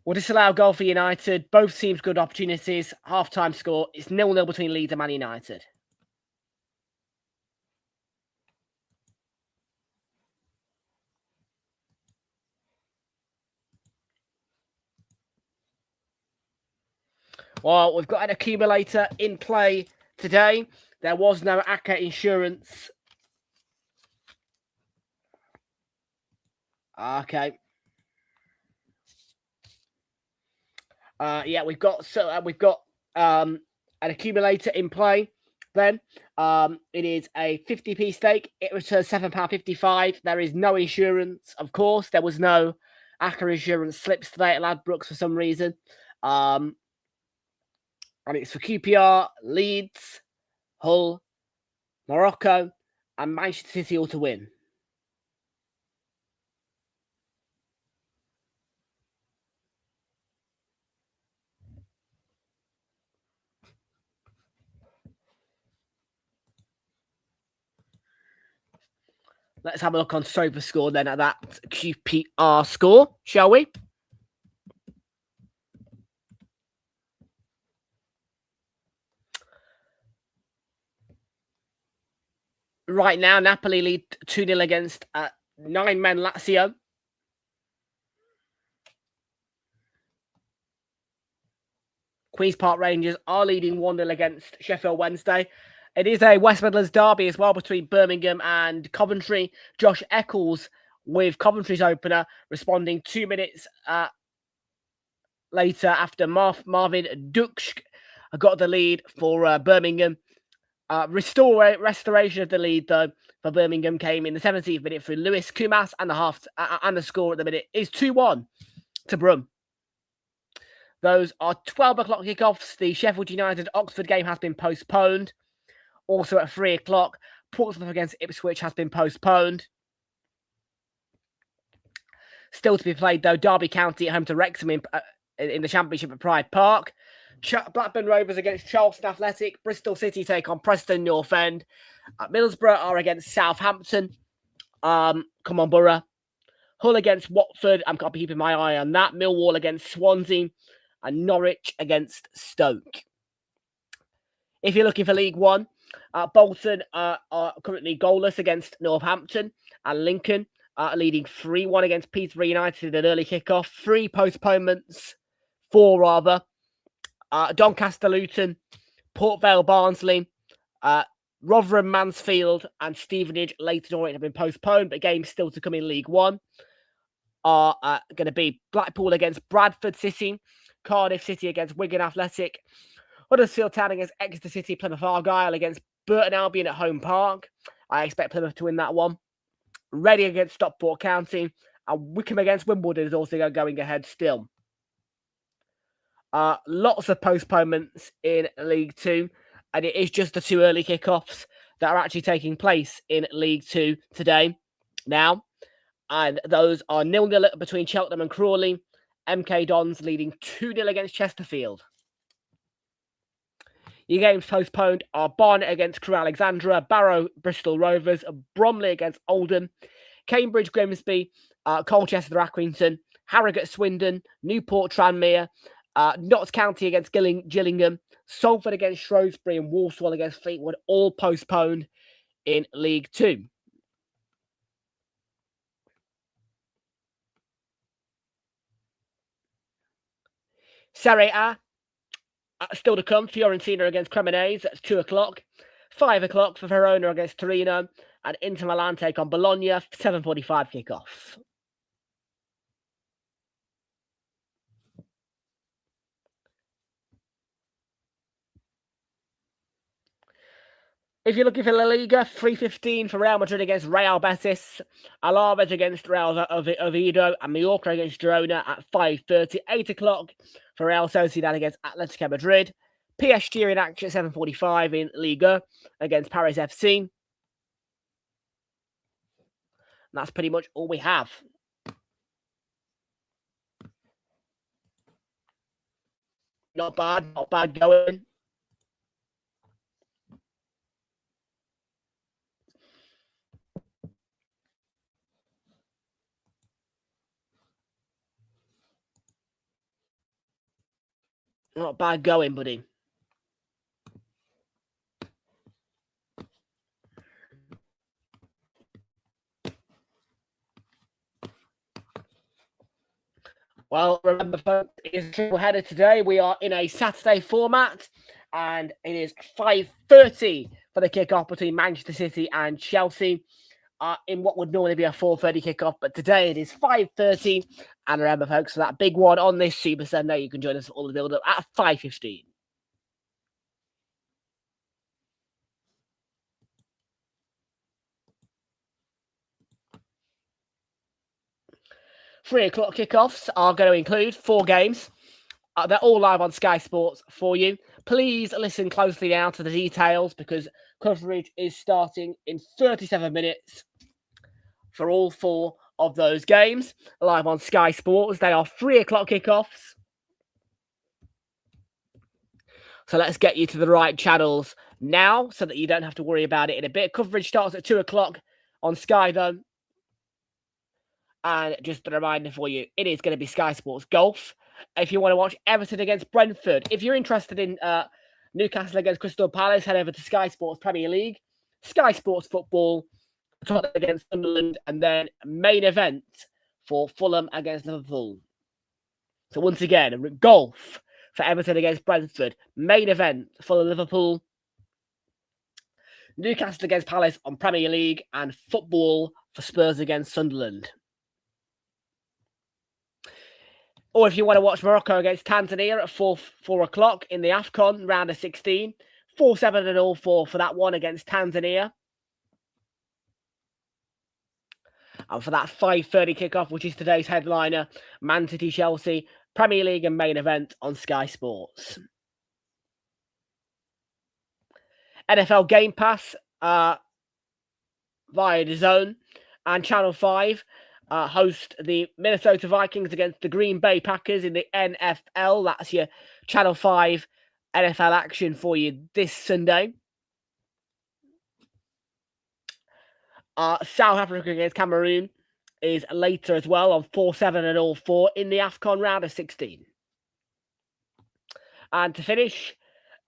Well, disallowed goal for United. Both teams good opportunities. Half-time score. It's 0-0 between Leeds and Man United. Well, we've got an accumulator in play today. There was no ACCA insurance. Okay. Yeah, we've got an accumulator in play. Then it is a 50p stake. It returns £7.55. There is no insurance, of course. There was no ACCA insurance slips today at Ladbrokes for some reason. And it's for QPR, Leeds, Hull, Morocco, and Manchester City all to win. Let's have a look on SofaScore then at that QPR score, shall we? Right now, Napoli lead 2-0 against 9-men Lazio. Queen's Park Rangers are leading 1-0 against Sheffield Wednesday. It is a West Midlands derby as well between Birmingham and Coventry. Josh Eccles with Coventry's opener responding 2 minutes later after Marvin Duksch got the lead for Birmingham. Restoration of the lead, though, for Birmingham came in the 17th minute through Lewis Kumas, and the score at the minute is 2-1 to Brum. Those are 12 o'clock kickoffs. The Sheffield United-Oxford game has been postponed. Also at 3 o'clock, Portsmouth against Ipswich has been postponed. Still to be played, though, Derby County at home to Wrexham in the Championship at Pride Park. Blackburn Rovers against Charleston Athletic. Bristol City take on Preston North End. Middlesbrough are against Southampton. Come on, Borough. Hull against Watford. I'm going to be keeping my eye on that. Millwall against Swansea. And Norwich against Stoke. If you're looking for League One, Bolton are currently goalless against Northampton. And Lincoln leading 3-1 against Peterborough United in an early kickoff. 4 postponements. Doncaster Luton, Port Vale Barnsley, Rotherham Mansfield, and Stevenage Leyton Orient have been postponed, but games still to come in League One are going to be Blackpool against Bradford City, Cardiff City against Wigan Athletic, Huddersfield Town against Exeter City, Plymouth Argyle against Burton Albion at Home Park. I expect Plymouth to win that one. Reading against Stockport County, and Wickham against Wimbledon is also going ahead still. Lots of postponements in League Two, and it is just the 2 early kickoffs that are actually taking place in League Two today now. And those are 0-0 between Cheltenham and Crawley. MK Dons leading 2-0 against Chesterfield. Your games postponed are Barnet against Crewe Alexandra, Barrow Bristol Rovers, Bromley against Oldham, Cambridge Grimsby, Colchester Accrington, Harrogate Swindon, Newport Tranmere, Notts County against Gillingham, Salford against Shrewsbury, and Walsall against Fleetwood, all postponed in League 2. Serie A, still to come, Fiorentina against Cremonese, that's 2 o'clock. 5 o'clock for Verona against Torino, and Inter Milan take on Bologna, 7:45 kickoff. If you're looking for La Liga, 3:15 for Real Madrid against Real Betis, Alaves against Real Oviedo, and Mallorca against Girona at 5:30. 8 o'clock for Real Sociedad against Atletico Madrid. PSG in action at 7:45 in Liga against Paris FC. And that's pretty much all we have. Not bad going. Not bad going, buddy. Well, remember, folks, it is a triple header today. We are in a Saturday format, and it is 5:30 for the kickoff between Manchester City and Chelsea. In what would normally be a 4:30 kickoff, but today it is 5:30. And remember, folks, for that big one on this Super Sunday, you can join us for all the build-up at 5:15. Three o'clock kickoffs are going to include 4 games. They're all live on Sky Sports for you. Please listen closely now to the details because coverage is starting in 37 minutes for all 4 of those games. Live on Sky Sports. They are 3 o'clock kickoffs. So let's get you to the right channels now so that you don't have to worry about it in a bit. Coverage starts at 2 o'clock on Sky, though. And just a reminder for you, it is going to be Sky Sports Golf. If you want to watch Everton against Brentford, if you're interested in Newcastle against Crystal Palace, head over to Sky Sports Premier League, Sky Sports Football, Tottenham against Sunderland, and then main event for Fulham against Liverpool. So once again, golf for Everton against Brentford, main event for Liverpool, Newcastle against Palace on Premier League, and football for Spurs against Sunderland. Or if you want to watch Morocco against Tanzania at 4 o'clock in the AFCON round of 16, 4-7 and all 4 for that one against Tanzania. And for that 5:30 kickoff, which is today's headliner, Man City Chelsea, Premier League and main event on Sky Sports. NFL Game Pass via DAZN and Channel 5 host the Minnesota Vikings against the Green Bay Packers in the NFL. That's your Channel 5 NFL action for you this Sunday. South Africa against Cameroon is later as well on 4-7 and all 4 in the AFCON round of 16. And to finish,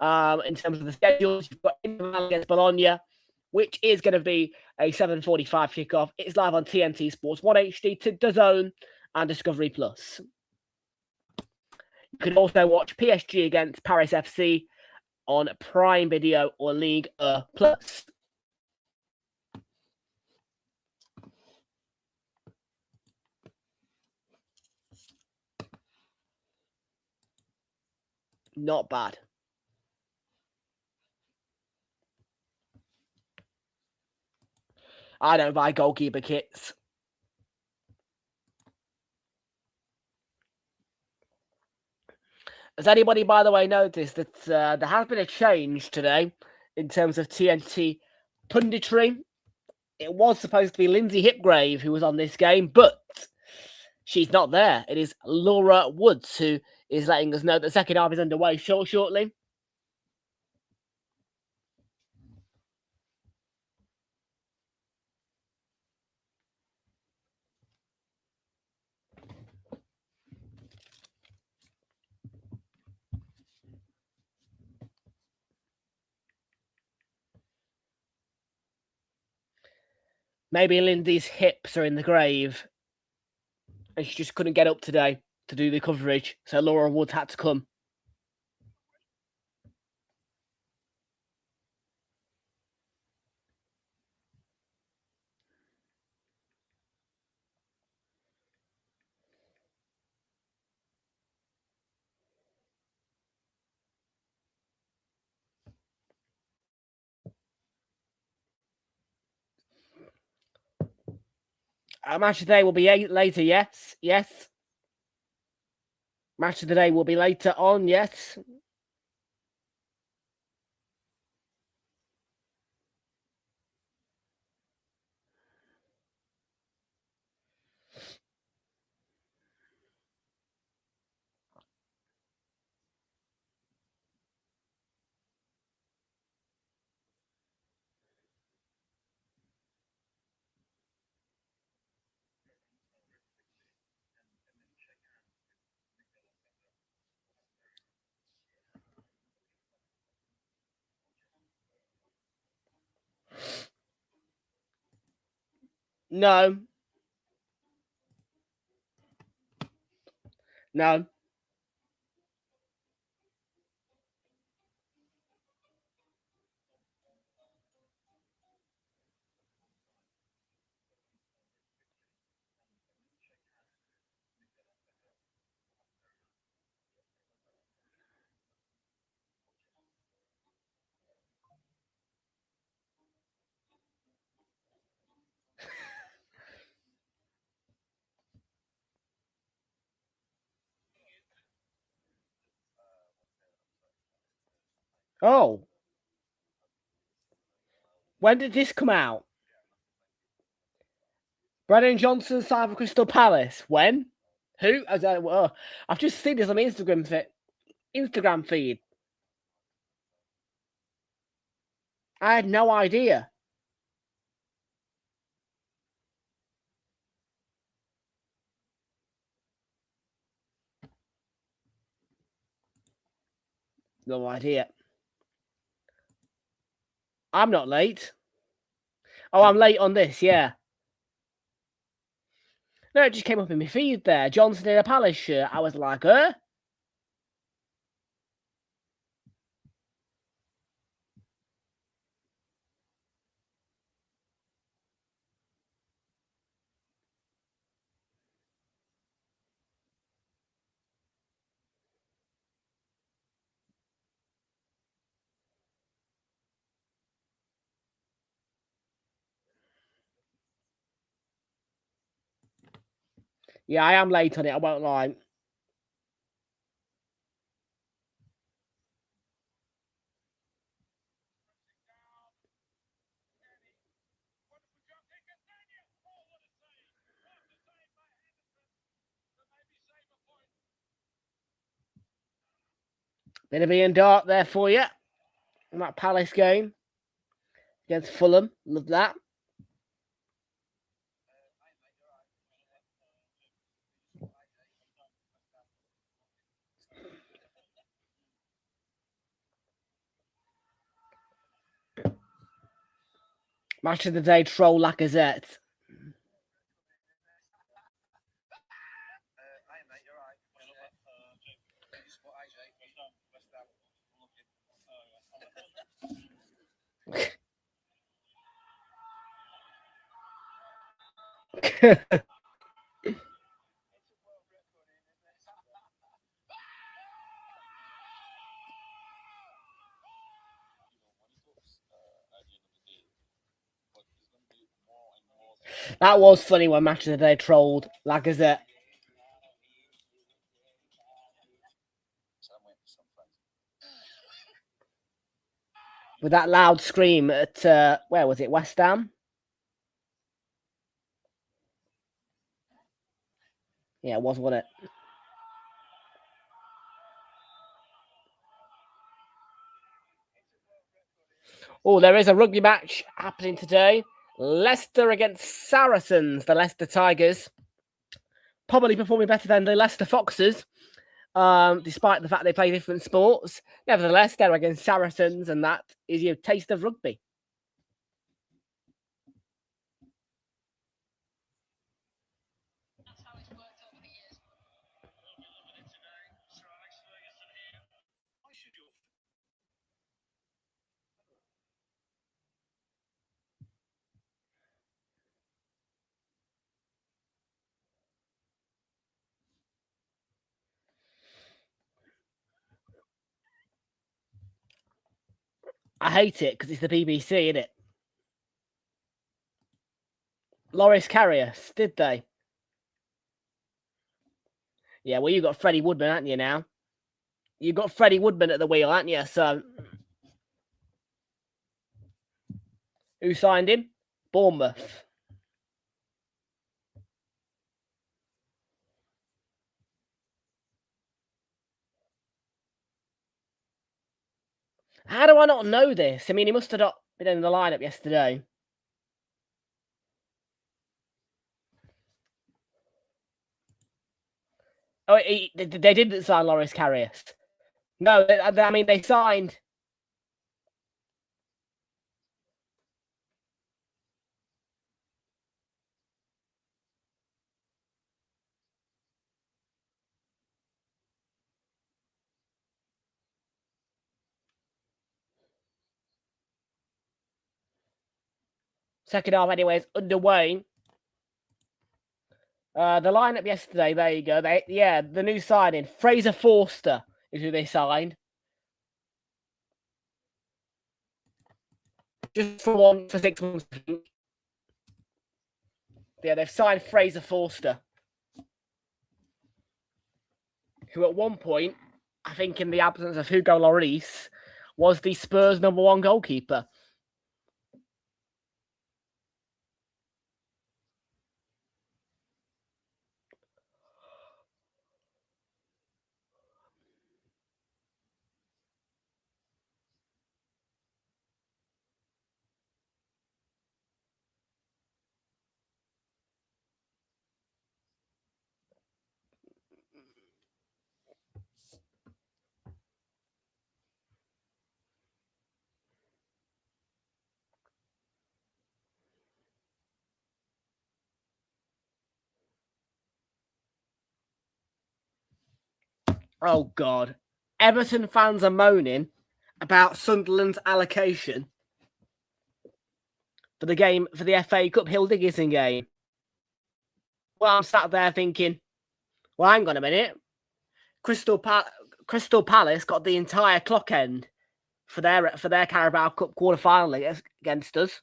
in terms of the schedules, you've got Inter Milan against Bologna, which is going to be a 7:45 kickoff. It's live on TNT Sports 1 HD, to DAZN and Discovery Plus. You can also watch PSG against Paris FC on Prime Video or League Plus. Not bad. I don't buy goalkeeper kits. Has anybody, by the way, noticed that there has been a change today in terms of TNT punditry? It was supposed to be Lindsay Hipgrave who was on this game, but she's not there. It is Laura Woods who is letting us know that the second half is underway shortly. Maybe Lindy's hips are in the grave and she just couldn't get up today to do the coverage, so Laura Wood had to come. Match of the day will be later, yes. Yes. Match of the day will be later on, yes. No. No. Oh. When did this come out? Brennan Johnson signed for Crystal Palace. When? Who? I've just seen this on my Instagram feed. I had no idea. No idea. I'm not late. Oh, I'm late on this, yeah. No, it just came up in my feed there. Johnson in a Palace shirt. I was like, Yeah, I am late on it, I won't lie. Bit of Ian Dart there for you. In that Palace game against Fulham. Love that. Match of the day, Troll Lacazette. That was funny when Match of the Day trolled Lacazette. With that loud scream at, where was it, West Ham? Yeah, it was, wasn't it? Oh, there is a rugby match happening today. Leicester against Saracens, the Leicester Tigers. Probably performing better than the Leicester Foxes, despite the fact they play different sports. Nevertheless, they're against Saracens, and that is your taste of rugby. hate it because it's the BBC, isn't it? Loris Karius, did they? Yeah, well, you got Freddie Woodman, haven't you, now? You got Freddie Woodman at the wheel, haven't you? So, who signed him? Bournemouth. How do I not know this? I mean, he must have not been in the lineup yesterday. Oh, they didn't sign Loris Karius. No, I mean, they signed... Second half, anyways, underway. The lineup yesterday, there you go. The new signing, Fraser Forster, is who they signed. Just for 6 months. Yeah, they've signed Fraser Forster, who at one point, I think in the absence of Hugo Lloris, was the Spurs' #1 goalkeeper. Oh, God. Everton fans are moaning about Sunderland's allocation for the game, for the FA Cup Hill Dickinson game. Well, I'm sat there thinking, well, hang on a minute. Crystal Palace got the entire clock end for their Carabao Cup quarter-final against us.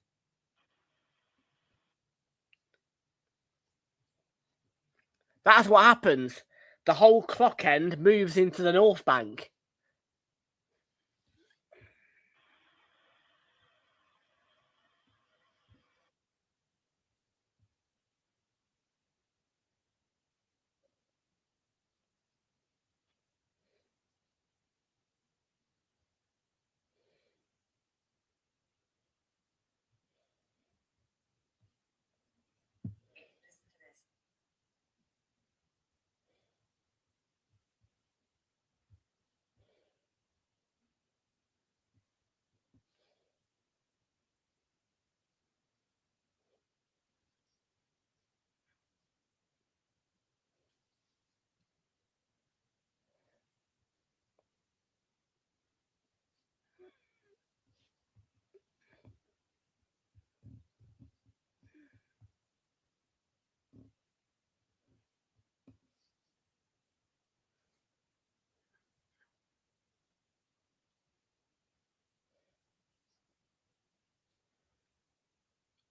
That's what happens. The whole clock end moves into the North Bank.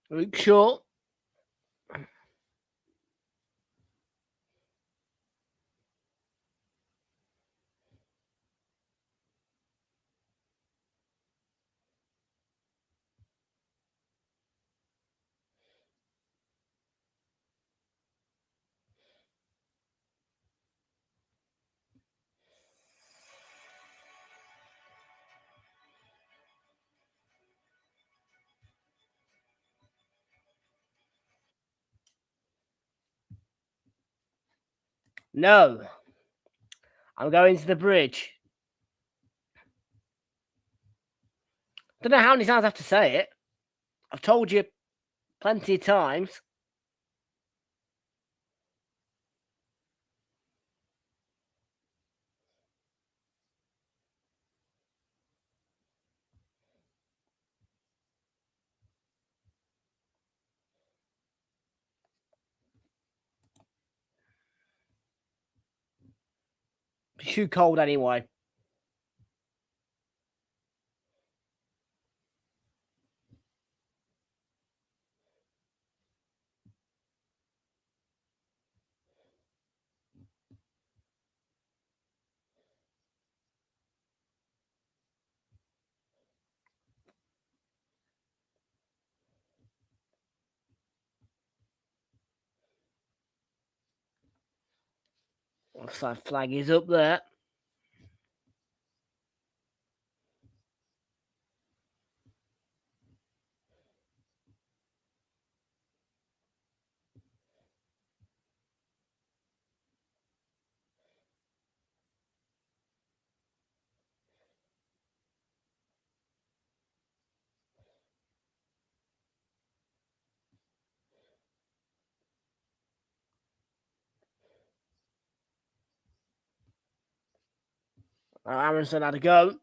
Luke Shaw. No. I'm going to the bridge. Don't know how many times I have to say it. I've told you plenty of times. It's too cold anyway. Offside flag is up there. Aronson had a go.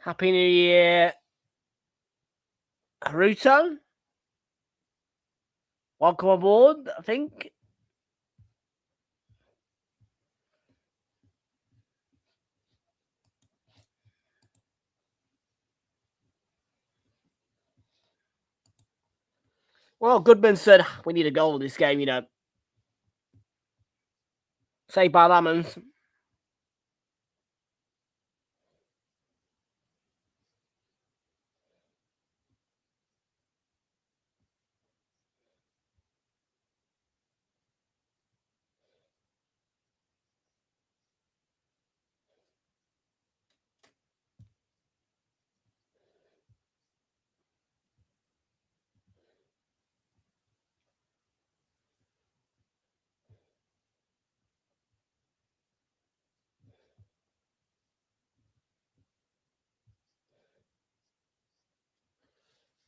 Happy New Year, Haruto. Welcome aboard, I think. Well, Goodman said we need a goal in this game, you know. Saved by Lemons.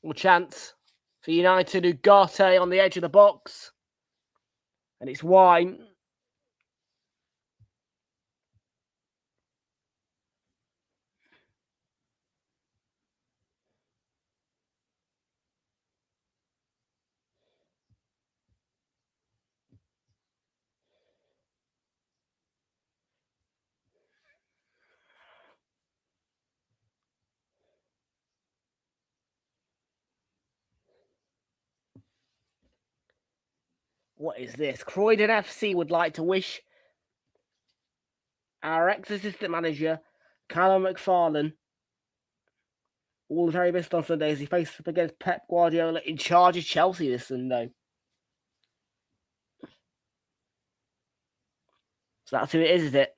Well, chance for United. Ugarte on the edge of the box. And it's wide. What is this? Croydon FC would like to wish our ex-assistant manager, Callum McFarlane, all the very best on Sunday as he faces up against Pep Guardiola in charge of Chelsea this Sunday. So that's who it is it?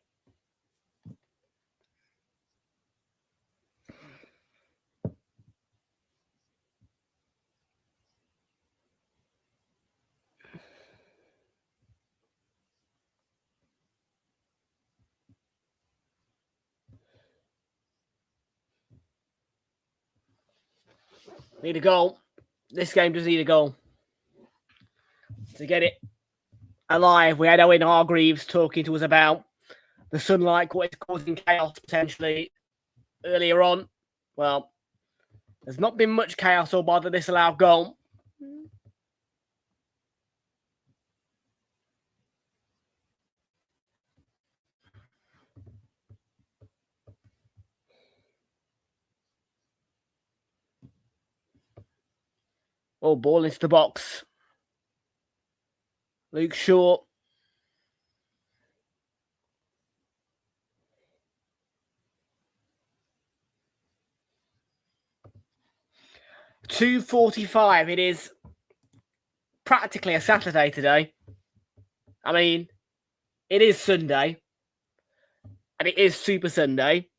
Need a goal. This game does need a goal. To get it alive, we had Owen Hargreaves talking to us about the sunlight, what is causing chaos potentially earlier on. Well, there's not been much chaos or by the disallowed goal. Oh, ball into the box. Luke Shaw. $2:45. It is practically a Saturday today. I mean, it is Sunday. And it is Super Sunday.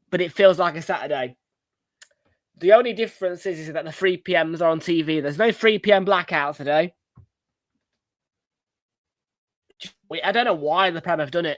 But it feels like a Saturday. The only difference is that the 3 p.m.s are on TV. There's no 3 p.m. blackout today. I don't know why the Prem have done it.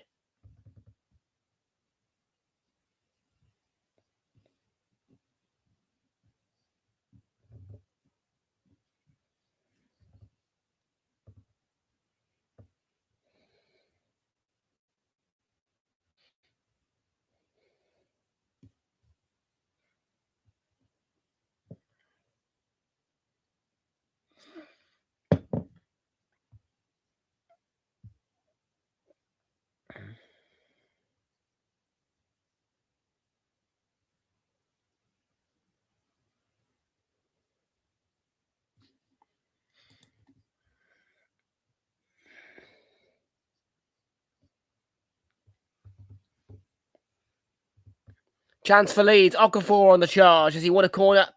Chance for Leeds. Okafor on the charge. Has he won a corner?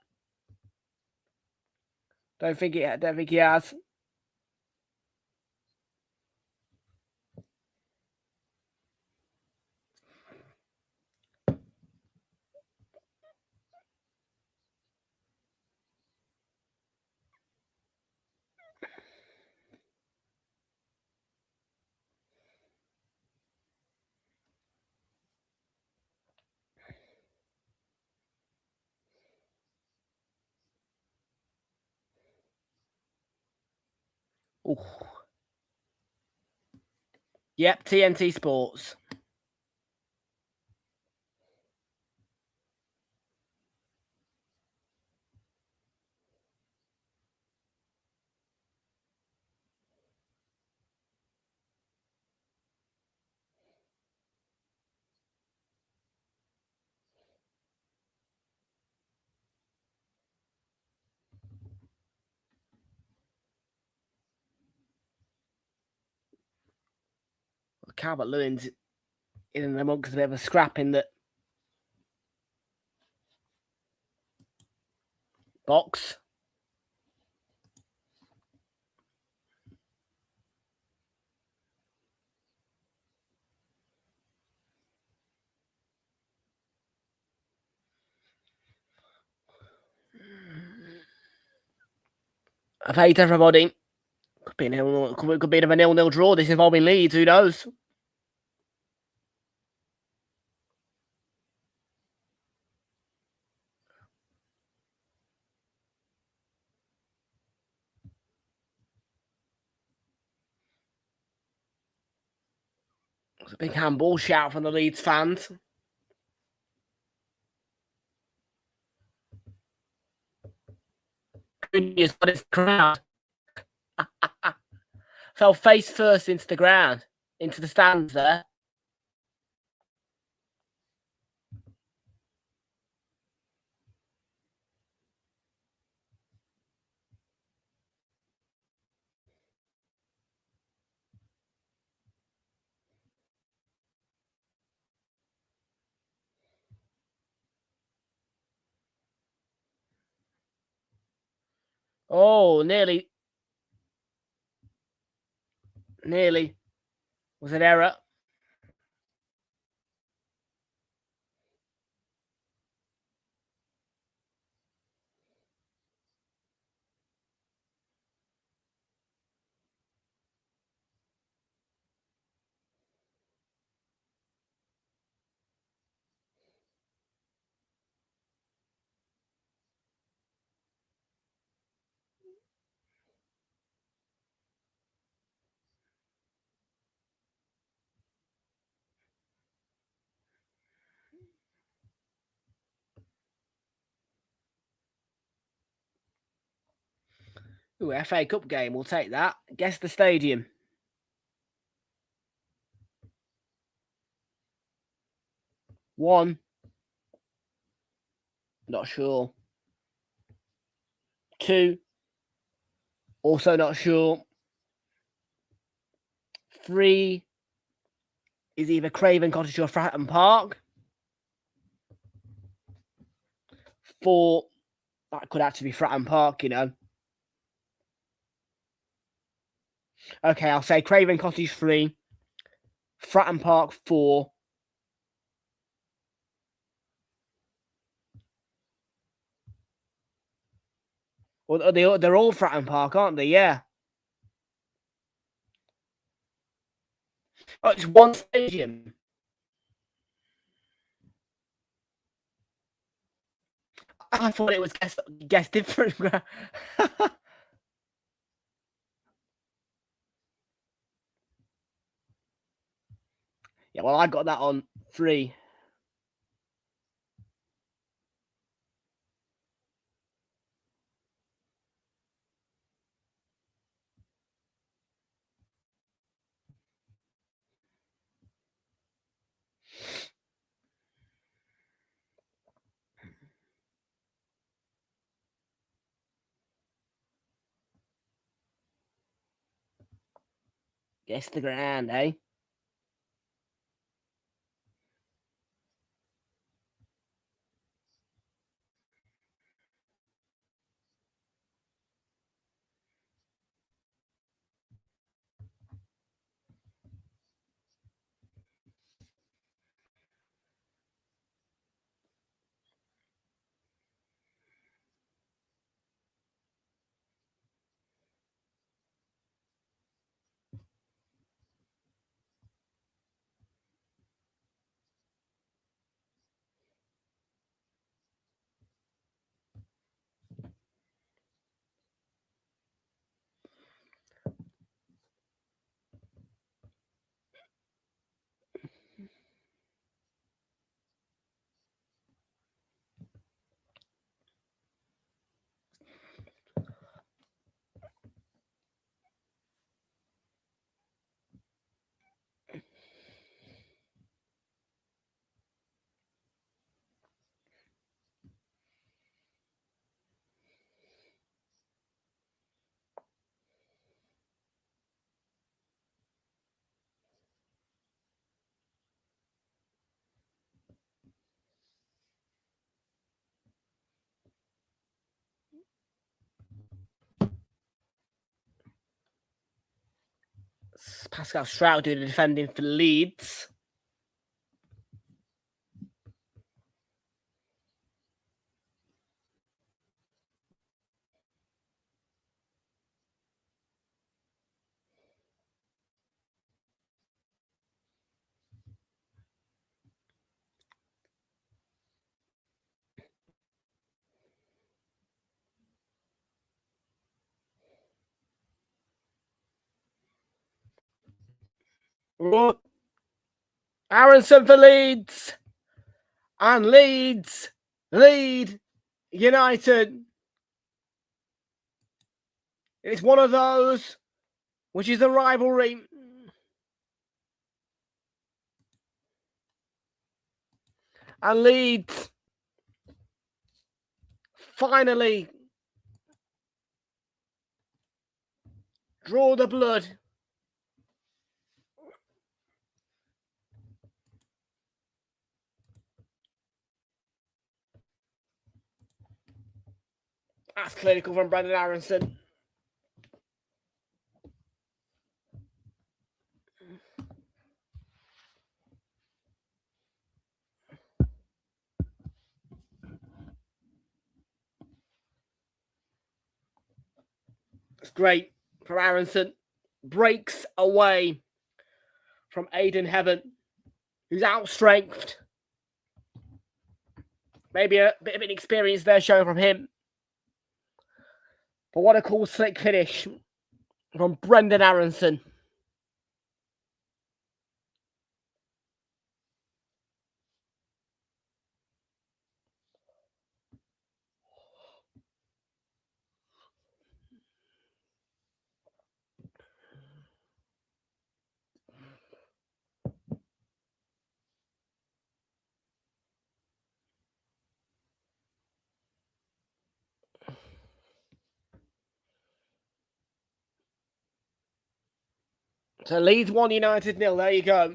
Don't think he has. Ooh. Yep, TNT Sports. Calvert-Lewin's in amongst a bit of a scrap in the box. I've hate everybody. Could be a 0-0 draw. This involving Leeds. Who knows? It's a big handball shout from the Leeds fans. Goodness, but it's crowd. Fell face first into the ground, into the stands there. Oh, nearly. Was an error. Ooh, FA Cup game. We'll take that. Guess the stadium. One. Not sure. 2. Also not sure. 3 is either Craven Cottage or Fratton Park. 4, that could actually be Fratton Park, you know. Okay, I'll say Craven Cottage 3, Fratton Park 4. Well, they're all Fratton Park, aren't they? Yeah. Oh, it's one stadium. I thought it was guess different. Yeah, well, I got that on 3. Guess the ground, eh? Pascal Stroud doing the defending for Leeds. Aronson for Leeds. And Leeds lead United. It's one of those, which is a rivalry. And Leeds finally draw the blood. That's clinical from Brendan Aronson. It's great from Aronson. Breaks away from Aidan Heaven, who's outstrengthed. Maybe a bit of inexperience there showing from him. But what a cool slick finish from Brendan Aronson. So Leeds 1, United 0. There you go.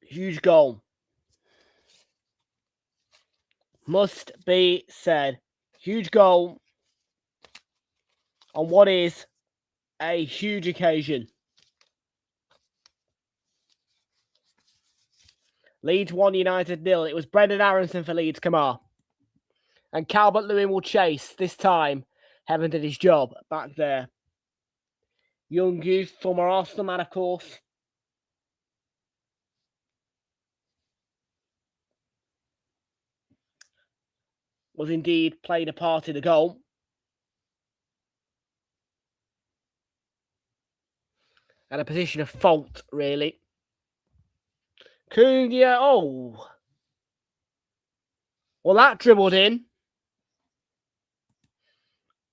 Huge goal. Must be said. Huge goal on what is a huge occasion. Leeds 1, United 0. It was Brendan Aronson for Leeds, come on. And Calvert-Lewin will chase. This time, Heaven did his job back there. Young youth, former Arsenal man, of course. Was indeed played a part in the goal. And a position of fault, really. Cunha, oh. Well, that dribbled in.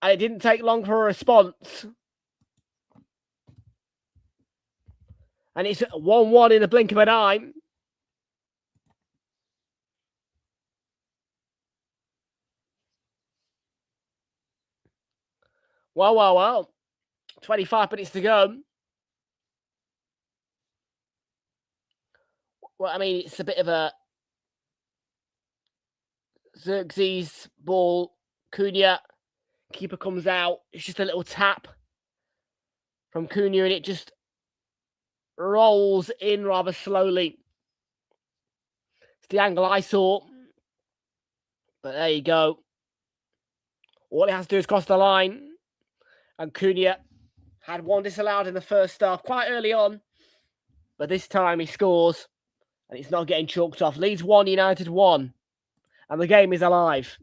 And it didn't take long for a response. And it's 1-1 in the blink of an eye. Well. 25 minutes to go. Well, I mean, it's a bit of a Xerxes ball. Cunha, keeper comes out. It's just a little tap from Cunha and it just rolls in rather slowly. It's the angle I saw. But there you go. All he has to do is cross the line. And Cunha had one disallowed in the first half quite early on. But this time he scores. And it's not getting chalked off. Leeds 1, United 1. And the game is alive.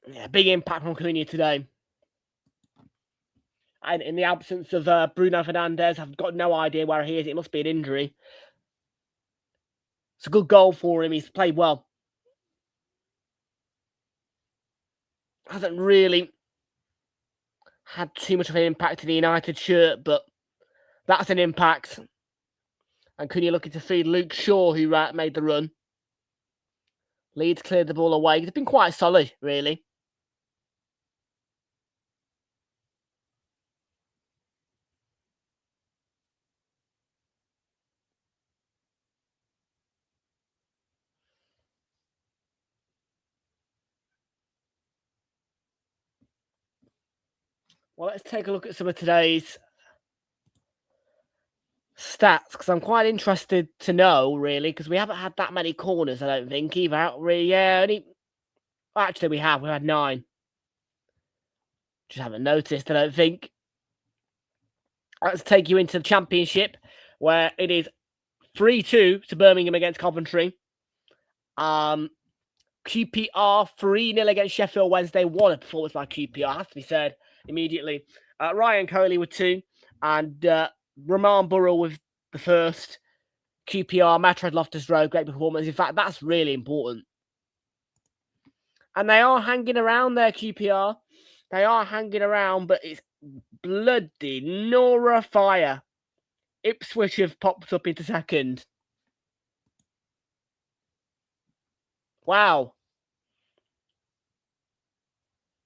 Yeah, big impact from Cunha today. And in the absence of Bruno Fernandes, I've got no idea where he is. It must be an injury. It's a good goal for him. He's played well. Hasn't really had too much of an impact in the United shirt, but that's an impact. And Cunha looking to feed Luke Shaw, who made the run. Leeds cleared the ball away. They've been quite solid, really. Well, let's take a look at some of today's stats, because I'm quite interested to know, really, because we haven't had that many corners, I don't think, either. Actually, we have. We've had 9. Just haven't noticed, I don't think. Let's take you into the Championship, where it is 3-2 to Birmingham against Coventry. QPR 3-0 against Sheffield Wednesday. What a performance by QPR, has to be said immediately. Ryan Coley with 2, and Roman Burrell with the first. QPR, Matrad Loftus-Rowe, great performance. In fact, that's really important. And they are hanging around there, QPR. They are hanging around, but it's bloody Nora fire. Ipswich have popped up into second. Wow.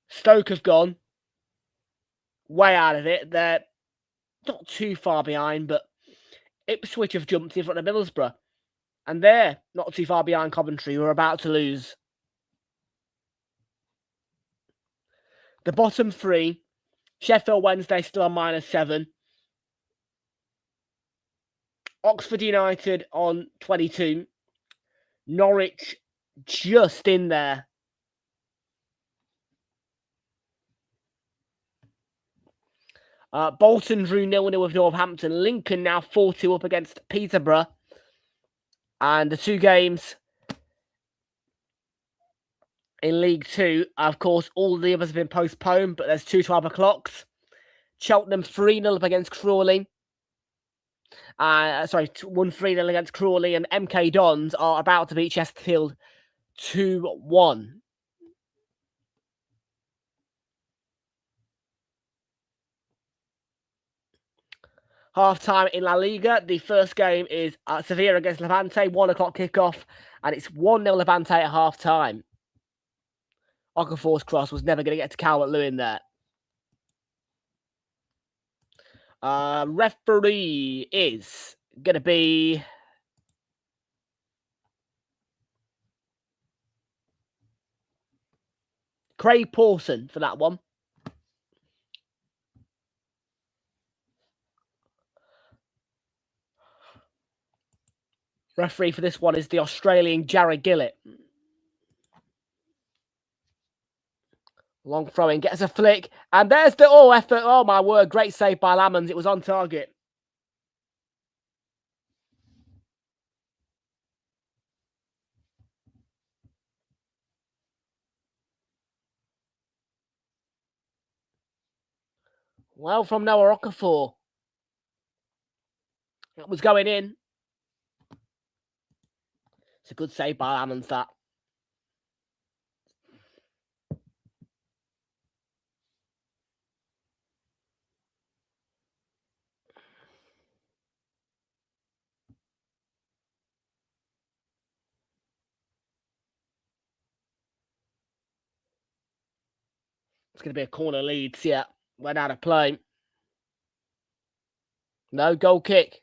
Stoke have gone way out of it. They're not too far behind, but Ipswich have jumped in front of Middlesbrough. And they're not too far behind Coventry, who are about to lose. The bottom 3, Sheffield Wednesday still on -7. Oxford United on 22. Norwich just in there. Bolton drew 0-0 with Northampton. Lincoln now 4-2 up against Peterborough. And the 2 games in League 2, of course, all the others have been postponed, but there's 2 12 o'clocks. Cheltenham 3-0 up against Crawley. 1-3-0 against Crawley, and MK Dons are about to beat Chesterfield 2-1. Half-time in La Liga. The first game is Sevilla against Levante, 1 o'clock kickoff, and it's 1-0 Levante at half-time. Okafor's cross was never going to get to Calvert-Lewin there. Referee is going to be Craig Pawson for that one. Referee for this one is the Australian Jared Gillett. Long throwing, gets a flick, and there's the effort. Oh my word, great save by Lamons. It was on target. Well, from Noah Okafor. It was going in. It's a good save by Lamons, that. It's going to be a corner Leeds, yeah. Went out of play. No, goal kick.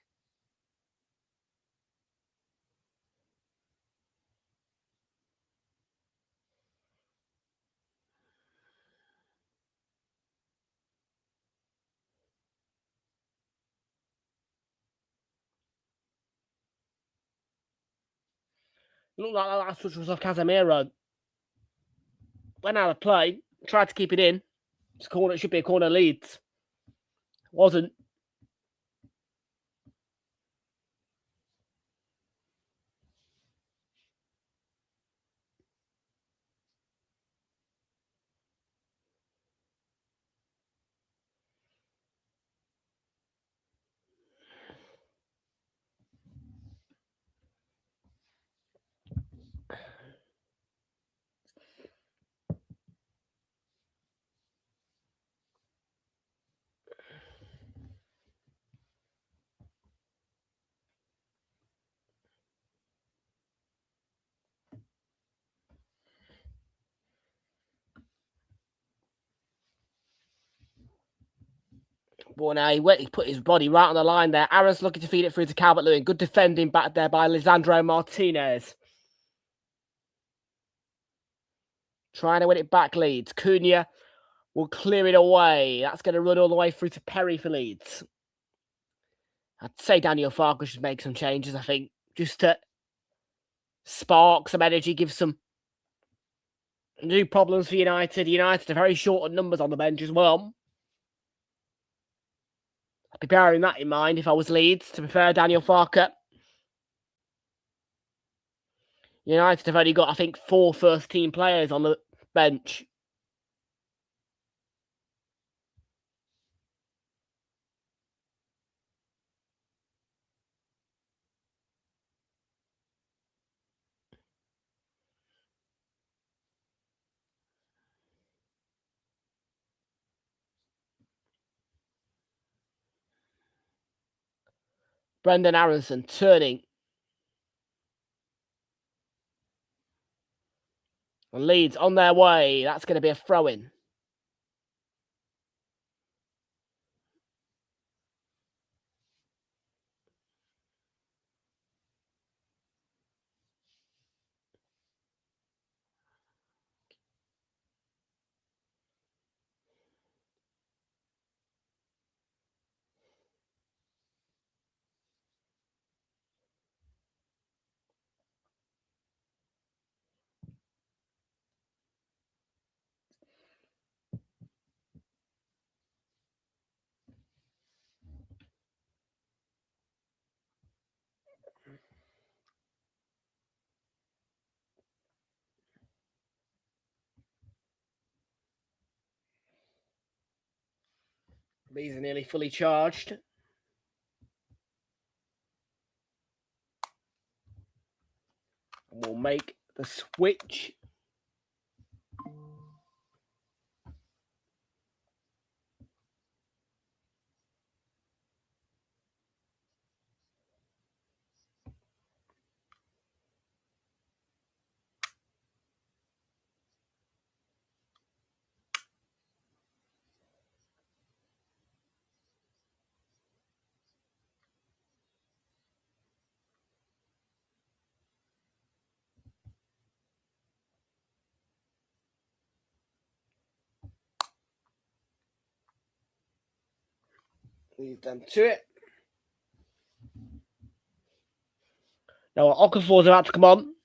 Looked like that last touch was off Casemiro. Went out of play. Tried to keep it in. It's a corner. It should be a corner Leeds. Wasn't. But now he put his body right on the line there. Aaron's looking to feed it through to Calvert-Lewin. Good defending back there by Lisandro Martinez. Trying to win it back, Leeds. Cunha will clear it away. That's going to run all the way through to Perry for Leeds. I'd say Daniel Farker should make some changes, I think, just to spark some energy, give some new problems for United. United are very short on numbers on the bench as well. I'd be bearing that in mind if I was Leeds, to prefer Daniel Farker. United have only got, I think, 4 first-team players on the bench. Brendan Aronson turning. And Leeds on their way. That's going to be a throw-in. These are nearly fully charged. And we'll make the switch. Leave them to it. Now Okafor's about to come on.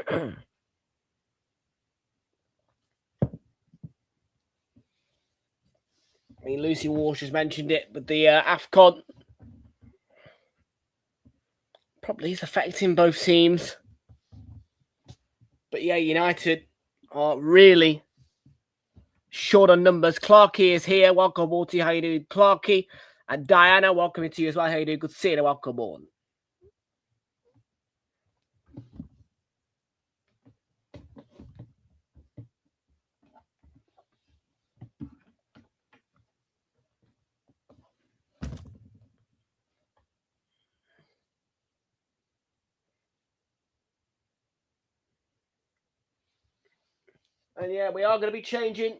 I mean, Lucy Walsh has mentioned it, but the AFCON probably is affecting both teams. But yeah, United are really short on numbers. Clarkey is here. Welcome all to you. How you doing, Clarkey? And Diana, welcome to you as well. How you doing? Good to see you. Welcome on. And yeah, we are going to be changing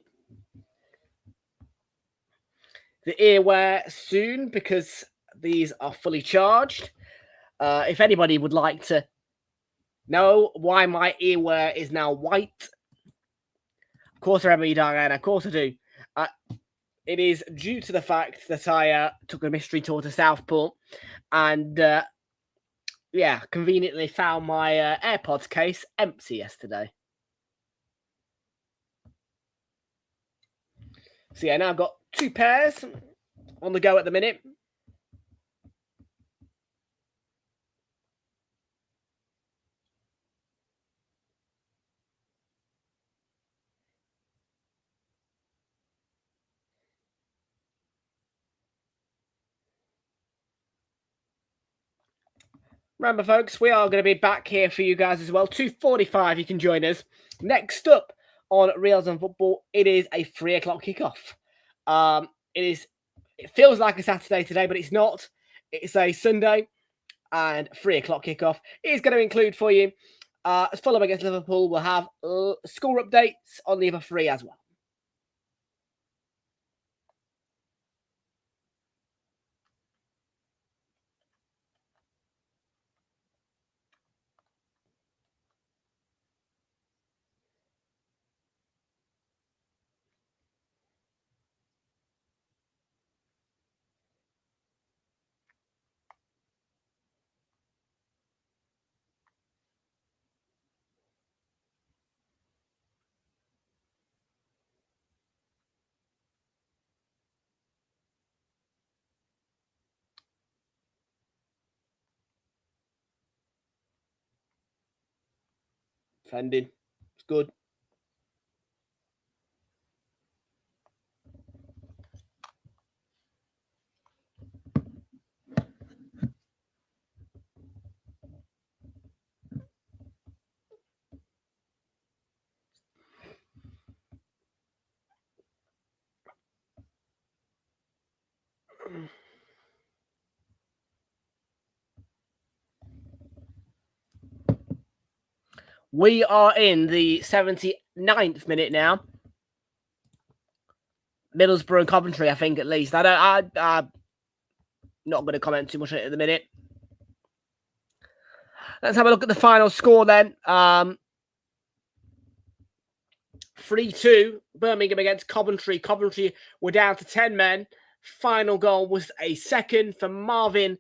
the earwear soon because these are fully charged. If anybody would like to know why my earwear is now white, of course I remember you, Diana. Of course I do. It is due to the fact that I took a mystery tour to Southport and conveniently found my AirPods case empty yesterday. So yeah, now I've got 2 pairs on the go at the minute. Remember, folks, we are going to be back here for you guys as well. 2:45, you can join us. Next up on Realltom Football, it is a 3 o'clock kickoff. It feels like a Saturday today, but it's not. It's a Sunday and 3 o'clock kickoff. It is going to include for you as Fulham against Liverpool. We'll have score updates on the other three as well. Defending. It's good. We are in the 79th minute now. Middlesbrough and Coventry, I think, at least. I'm not going to comment too much on it at the minute. Let's have a look at the final score then. 3-2, Birmingham against Coventry. Coventry were down to 10 men. Final goal was a second for Marvin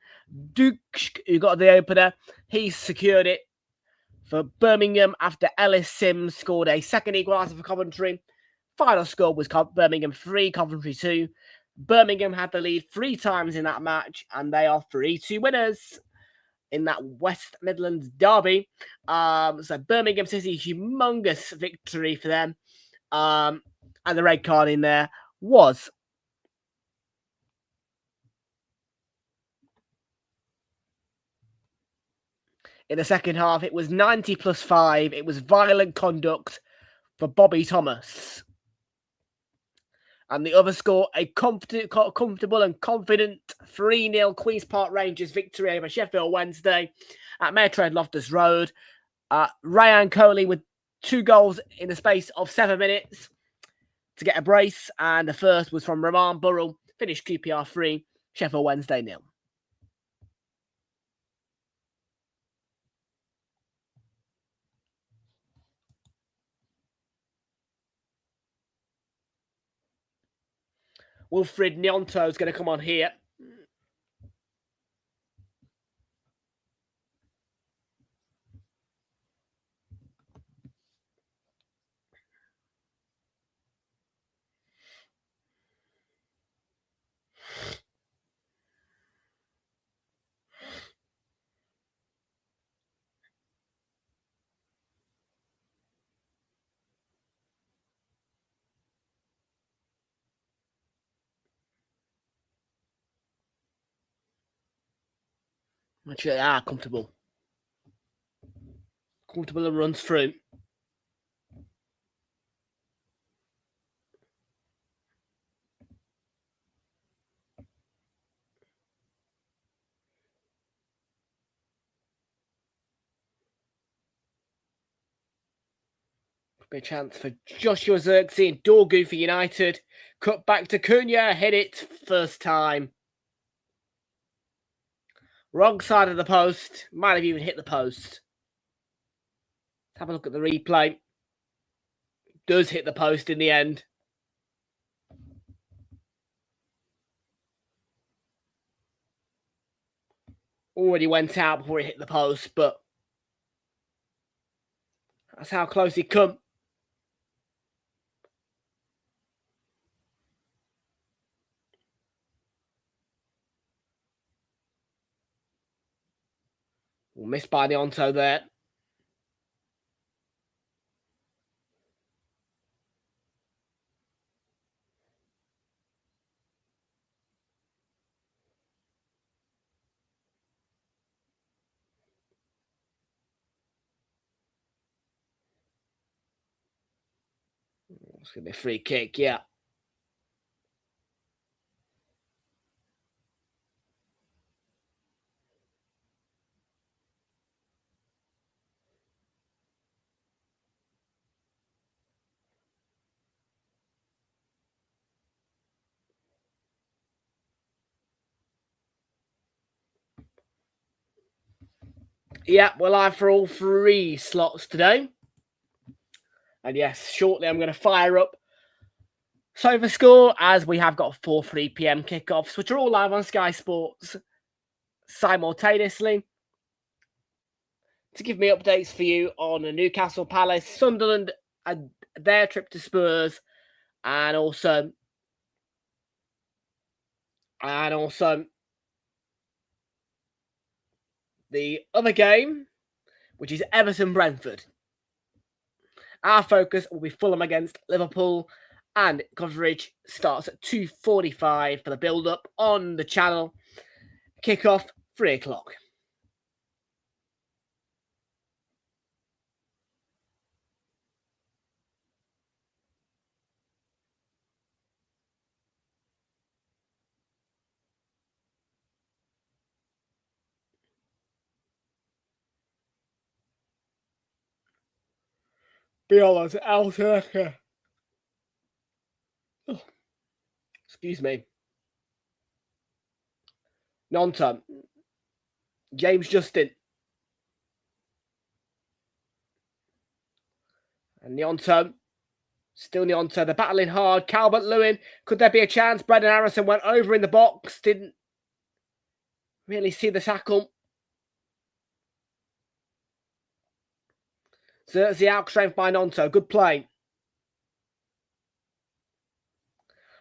Dukes, who got the opener. He secured it for Birmingham after Ellis Sims scored a second equaliser for Coventry. Final score was Birmingham 3, Coventry 2. Birmingham had the lead 3 times in that match, and they are 3-2 winners in that West Midlands derby. So Birmingham City, humongous victory for them. And the red card in there was in the second half. It was 90 plus 5. It was violent conduct for Bobby Thomas. And the other score, a comfortable and confident 3-0 Queen's Park Rangers victory over Sheffield Wednesday at Metrode Loftus Road. Ryan Coley with 2 goals in the space of 7 minutes to get a brace. And the first was from Roman Burrell, finished QPR 3, Sheffield Wednesday 0. Wilfred Nyonto is going to come on here. Actually, comfortable. Comfortable and runs through. A chance for Joshua Zirkzee and Dorgu for United. Cut back to Cunha, hit it first time. Wrong side of the post. Might have even hit the post. Let's have a look at the replay. Does hit the post in the end. Already went out before it hit the post, but that's how close he come. Missed by the Onto there. It's going to be a free kick, yeah. Yeah, we're live for all 3 slots today. And yes, shortly I'm going to fire up SofaScore as we have got 4 3 p.m. kickoffs, which are all live on Sky Sports simultaneously. To give me updates for you on Newcastle Palace, Sunderland, their trip to Spurs, and also the other game, which is Everton-Brentford. Our focus will be Fulham against Liverpool, and coverage starts at 2:45 for the build-up on the channel. Kickoff 3 o'clock. Biola's out. Oh, excuse me. Nonton. James Justin. And Nyonto. Still Nyonto. They're battling hard. Calvert-Lewin. Could there be a chance? Brendan Harrison went over in the box. Didn't really see the tackle. Xerxes outstrength by Nonto. Good play.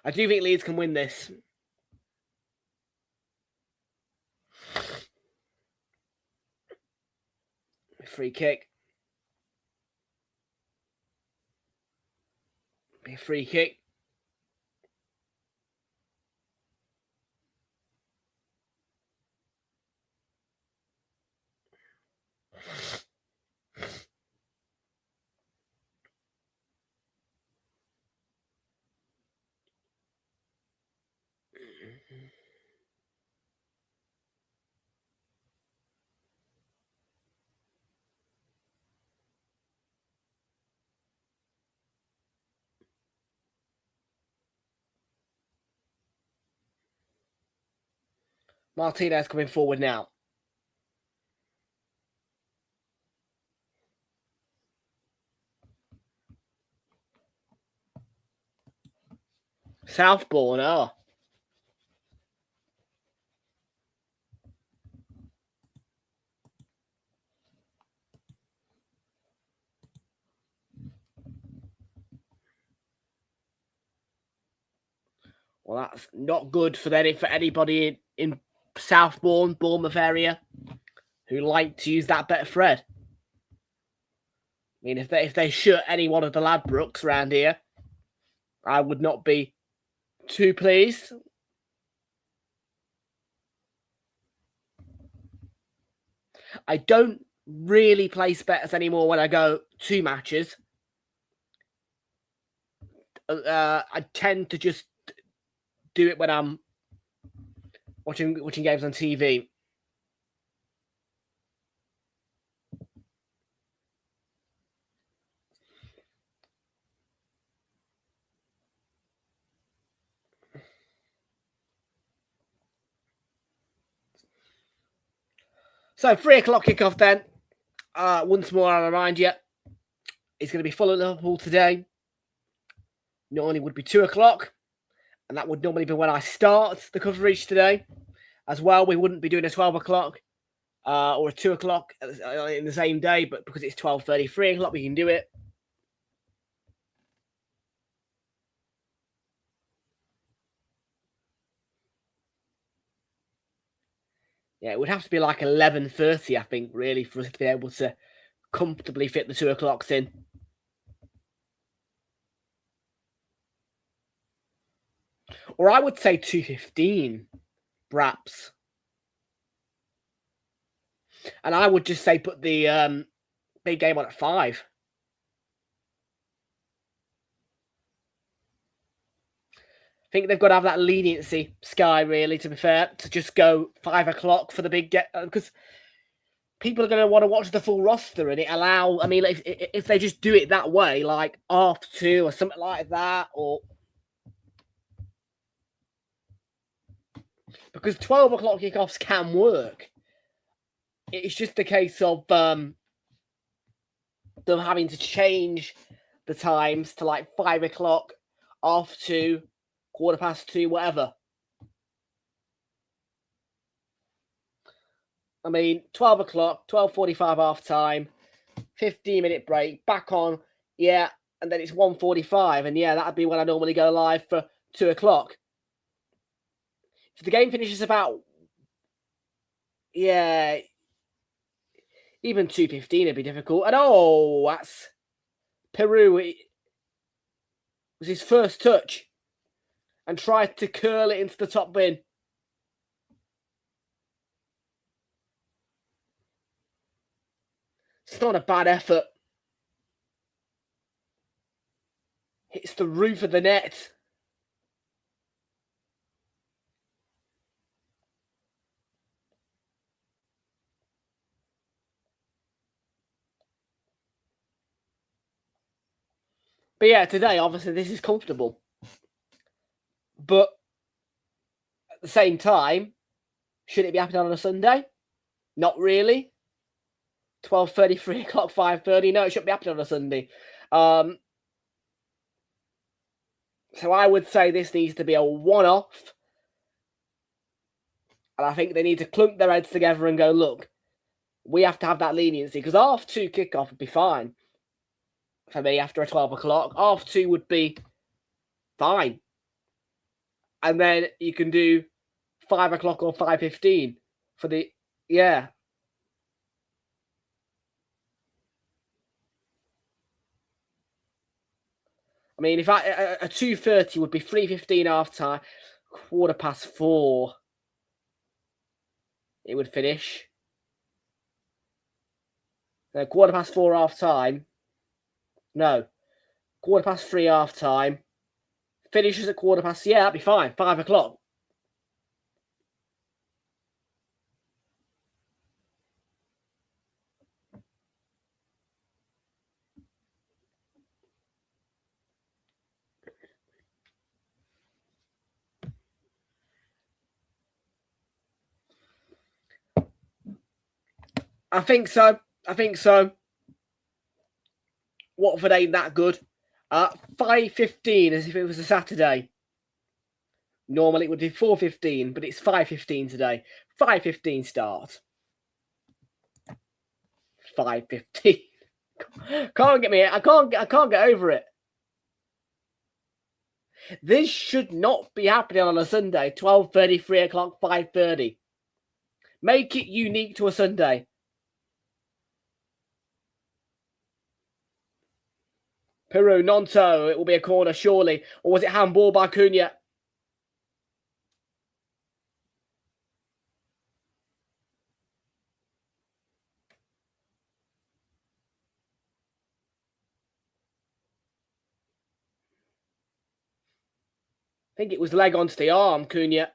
I do think Leeds can win this. Free kick. Be a free kick. Martinez coming forward now. Southbourne, oh. Well, that's not good for anybody in Southbourne, Bournemouth area who like to use that better thread. I mean, if they shut any one of the Ladbrokes around here, I would not be too pleased. I don't really place bets anymore when I go 2 matches. I tend to just do it when I'm watching games on TV. So 3 o'clock kickoff then. Once more, I'll remind you, it's going to be full at Liverpool today. Normally would be 2 o'clock, and that would normally be when I start the coverage today. As well, we wouldn't be doing a 12 o'clock or a 2 o'clock in the same day, but because it's 12:30, 3 o'clock, we can do it. Yeah, it would have to be like 11:30, I think, really, for us to be able to comfortably fit the 2 o'clocks in. Or I would say 2:15, perhaps. And I would just say put the big game on at 5. think they've got to have that leniency, Sky, really, to be fair, to just go 5 o'clock for the big get, because people are going to want to watch the full roster, and I mean, if they just do it that way, like half 2 or something like that, or because 12 o'clock kickoffs can work. It's just a case of them having to change the times to like 5 o'clock, half 2, 2:15, whatever. I mean, 12 o'clock, 12:45 half time, 15-minute break, back on, yeah, and then it's 1:45, and yeah, that'd be when I normally go live for 2 o'clock. If the game finishes about, yeah, even 2:15 would be difficult. And oh, that's Peru. It was his first touch and tried to curl it into the top bin. It's not a bad effort. Hits the roof of the net. But yeah, today, obviously, this is comfortable. But at the same time, should it be happening on a Sunday? Not really. 12:30, 3 o'clock, 5:30. No, it shouldn't be happening on a Sunday. So I would say this needs to be a one-off. And I think they need to clump their heads together and go, look, we have to have that leniency. Because half 2 kickoff would be fine for me after a 12 o'clock. Half 2 would be fine. And then you can do 5 o'clock or 5:15 for the, yeah. I mean, if a 2:30 would be 3:15 half time, 4:15, it would finish. 4:15 half time. No, 3:15 half time. Finishes at 4:15. Yeah, that'd be fine. 5 o'clock. I think so. Watford ain't that good. 5:15 as if it was a Saturday. Normally it would be 4:15, but it's 5:15 today. 5:15 start. 5:15. Can't get me. I can't get over it. This should not be happening on a Sunday. 12:30, 3 o'clock, 5:30. Make it unique to a Sunday. Peru, Nonto. It will be a corner, surely. Or was it handball by Cunha? I think it was leg onto the arm, Cunha.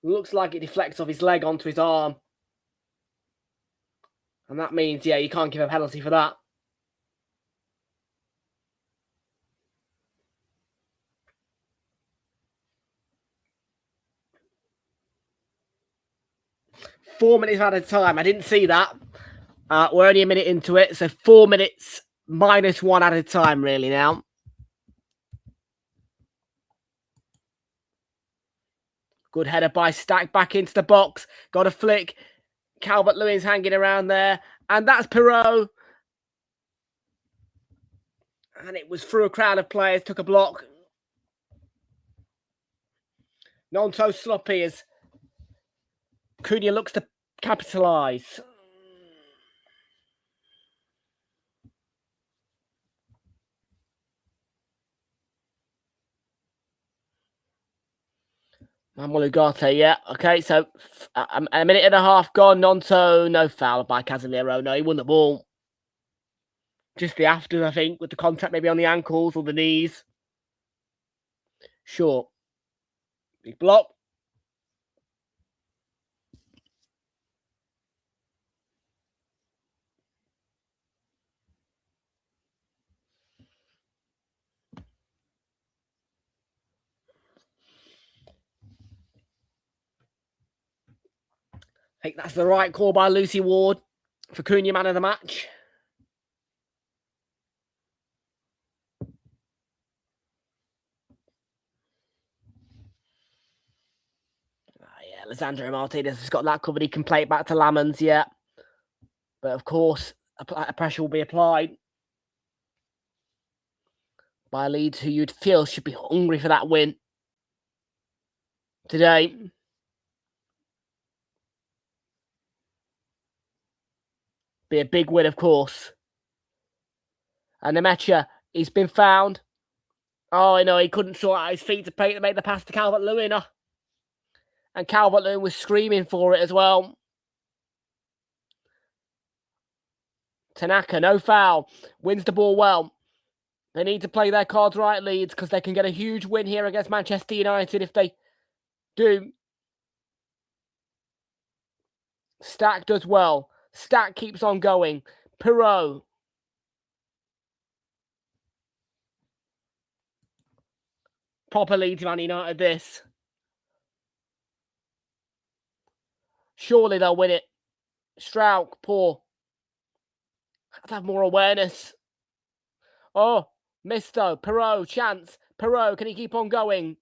Looks like it deflects off his leg onto his arm. And that means, yeah, you can't give a penalty for that. Four minutes added time. I didn't see that. We're only a minute into it. So 4 minutes minus 1 added time, really, now. Good header by Stack back into the box. Got a flick. Calvert-Lewin's hanging around there. And that's Perot. And it was through a crowd of players. Took a block. Nonto sloppy as Cunha looks to capitalise. Manuel Ugarte, yeah. Okay, so a minute and a half gone. Nonto, no foul by Casemiro. No, he won the ball. Just the afters, I think, with the contact maybe on the ankles or the knees. Short. Big block. I think that's the right call by Lucy Ward for Cunha man of the match. Yeah, Lisandro Martinez has got that covered. He can play it back to Lamans, yeah. But of course, a pressure will be applied by Leeds, who you'd feel should be hungry for that win today. Be a big win, of course. And Nemecha, he's been found. Oh, no, he couldn't sort out his feet to make the pass to Calvert-Lewin. And Calvert-Lewin was screaming for it as well. Tanaka, no foul. Wins the ball well. They need to play their cards right, Leeds, because they can get a huge win here against Manchester United if they do. Stack does well. Stack keeps on going. Perot. Proper Leeds Man United this. Surely they'll win it. Strauch, poor. Have to have more awareness. Oh, missed though. Perot, chance. Perot, can he keep on going?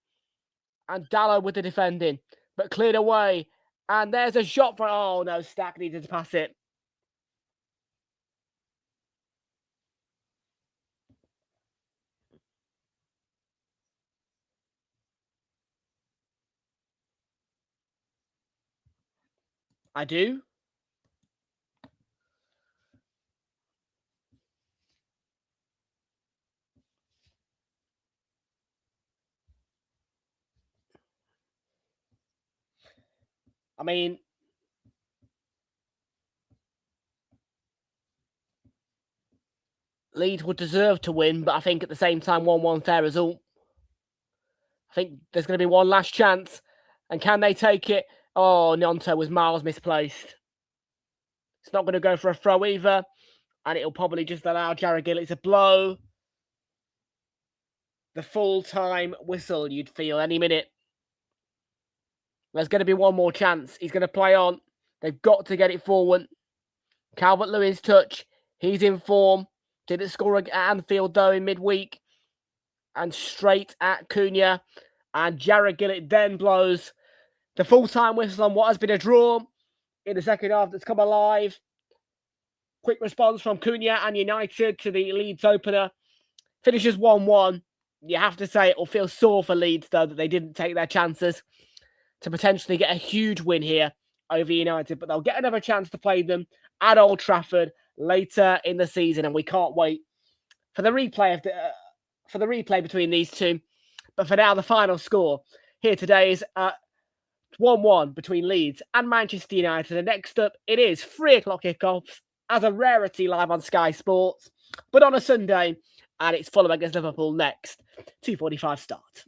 And Dallo with the defending. But cleared away. And there's a shot for... Oh, no, Stack needed to pass it. I do. I mean, Leeds would deserve to win, but I think at the same time, 1-1 fair result. I think there's going to be one last chance. And can they take it? Oh, Gnonto was miles misplaced. It's not going to go for a throw either. And it'll probably just allow Jared Gillett to blow the full-time whistle, you'd feel, any minute. There's going to be one more chance. He's going to play on. They've got to get it forward. Calvert-Lewin's touch. He's in form. Didn't score at Anfield, though, in midweek. And straight at Cunha. And Jared Gillett then blows the full-time whistle on what has been a draw in the second half that's come alive. Quick response from Cunha and United to the Leeds opener. Finishes 1-1. You have to say it will feel sore for Leeds, though, that they didn't take their chances to potentially get a huge win here over United. But they'll get another chance to play them at Old Trafford later in the season, and we can't wait for the replay between these two. But for now, the final score here today is 1-1 between Leeds and Manchester United. And next up, it is 3 o'clock kickoffs as a rarity live on Sky Sports, but on a Sunday, and it's Fulham against Liverpool next. 2:45 start.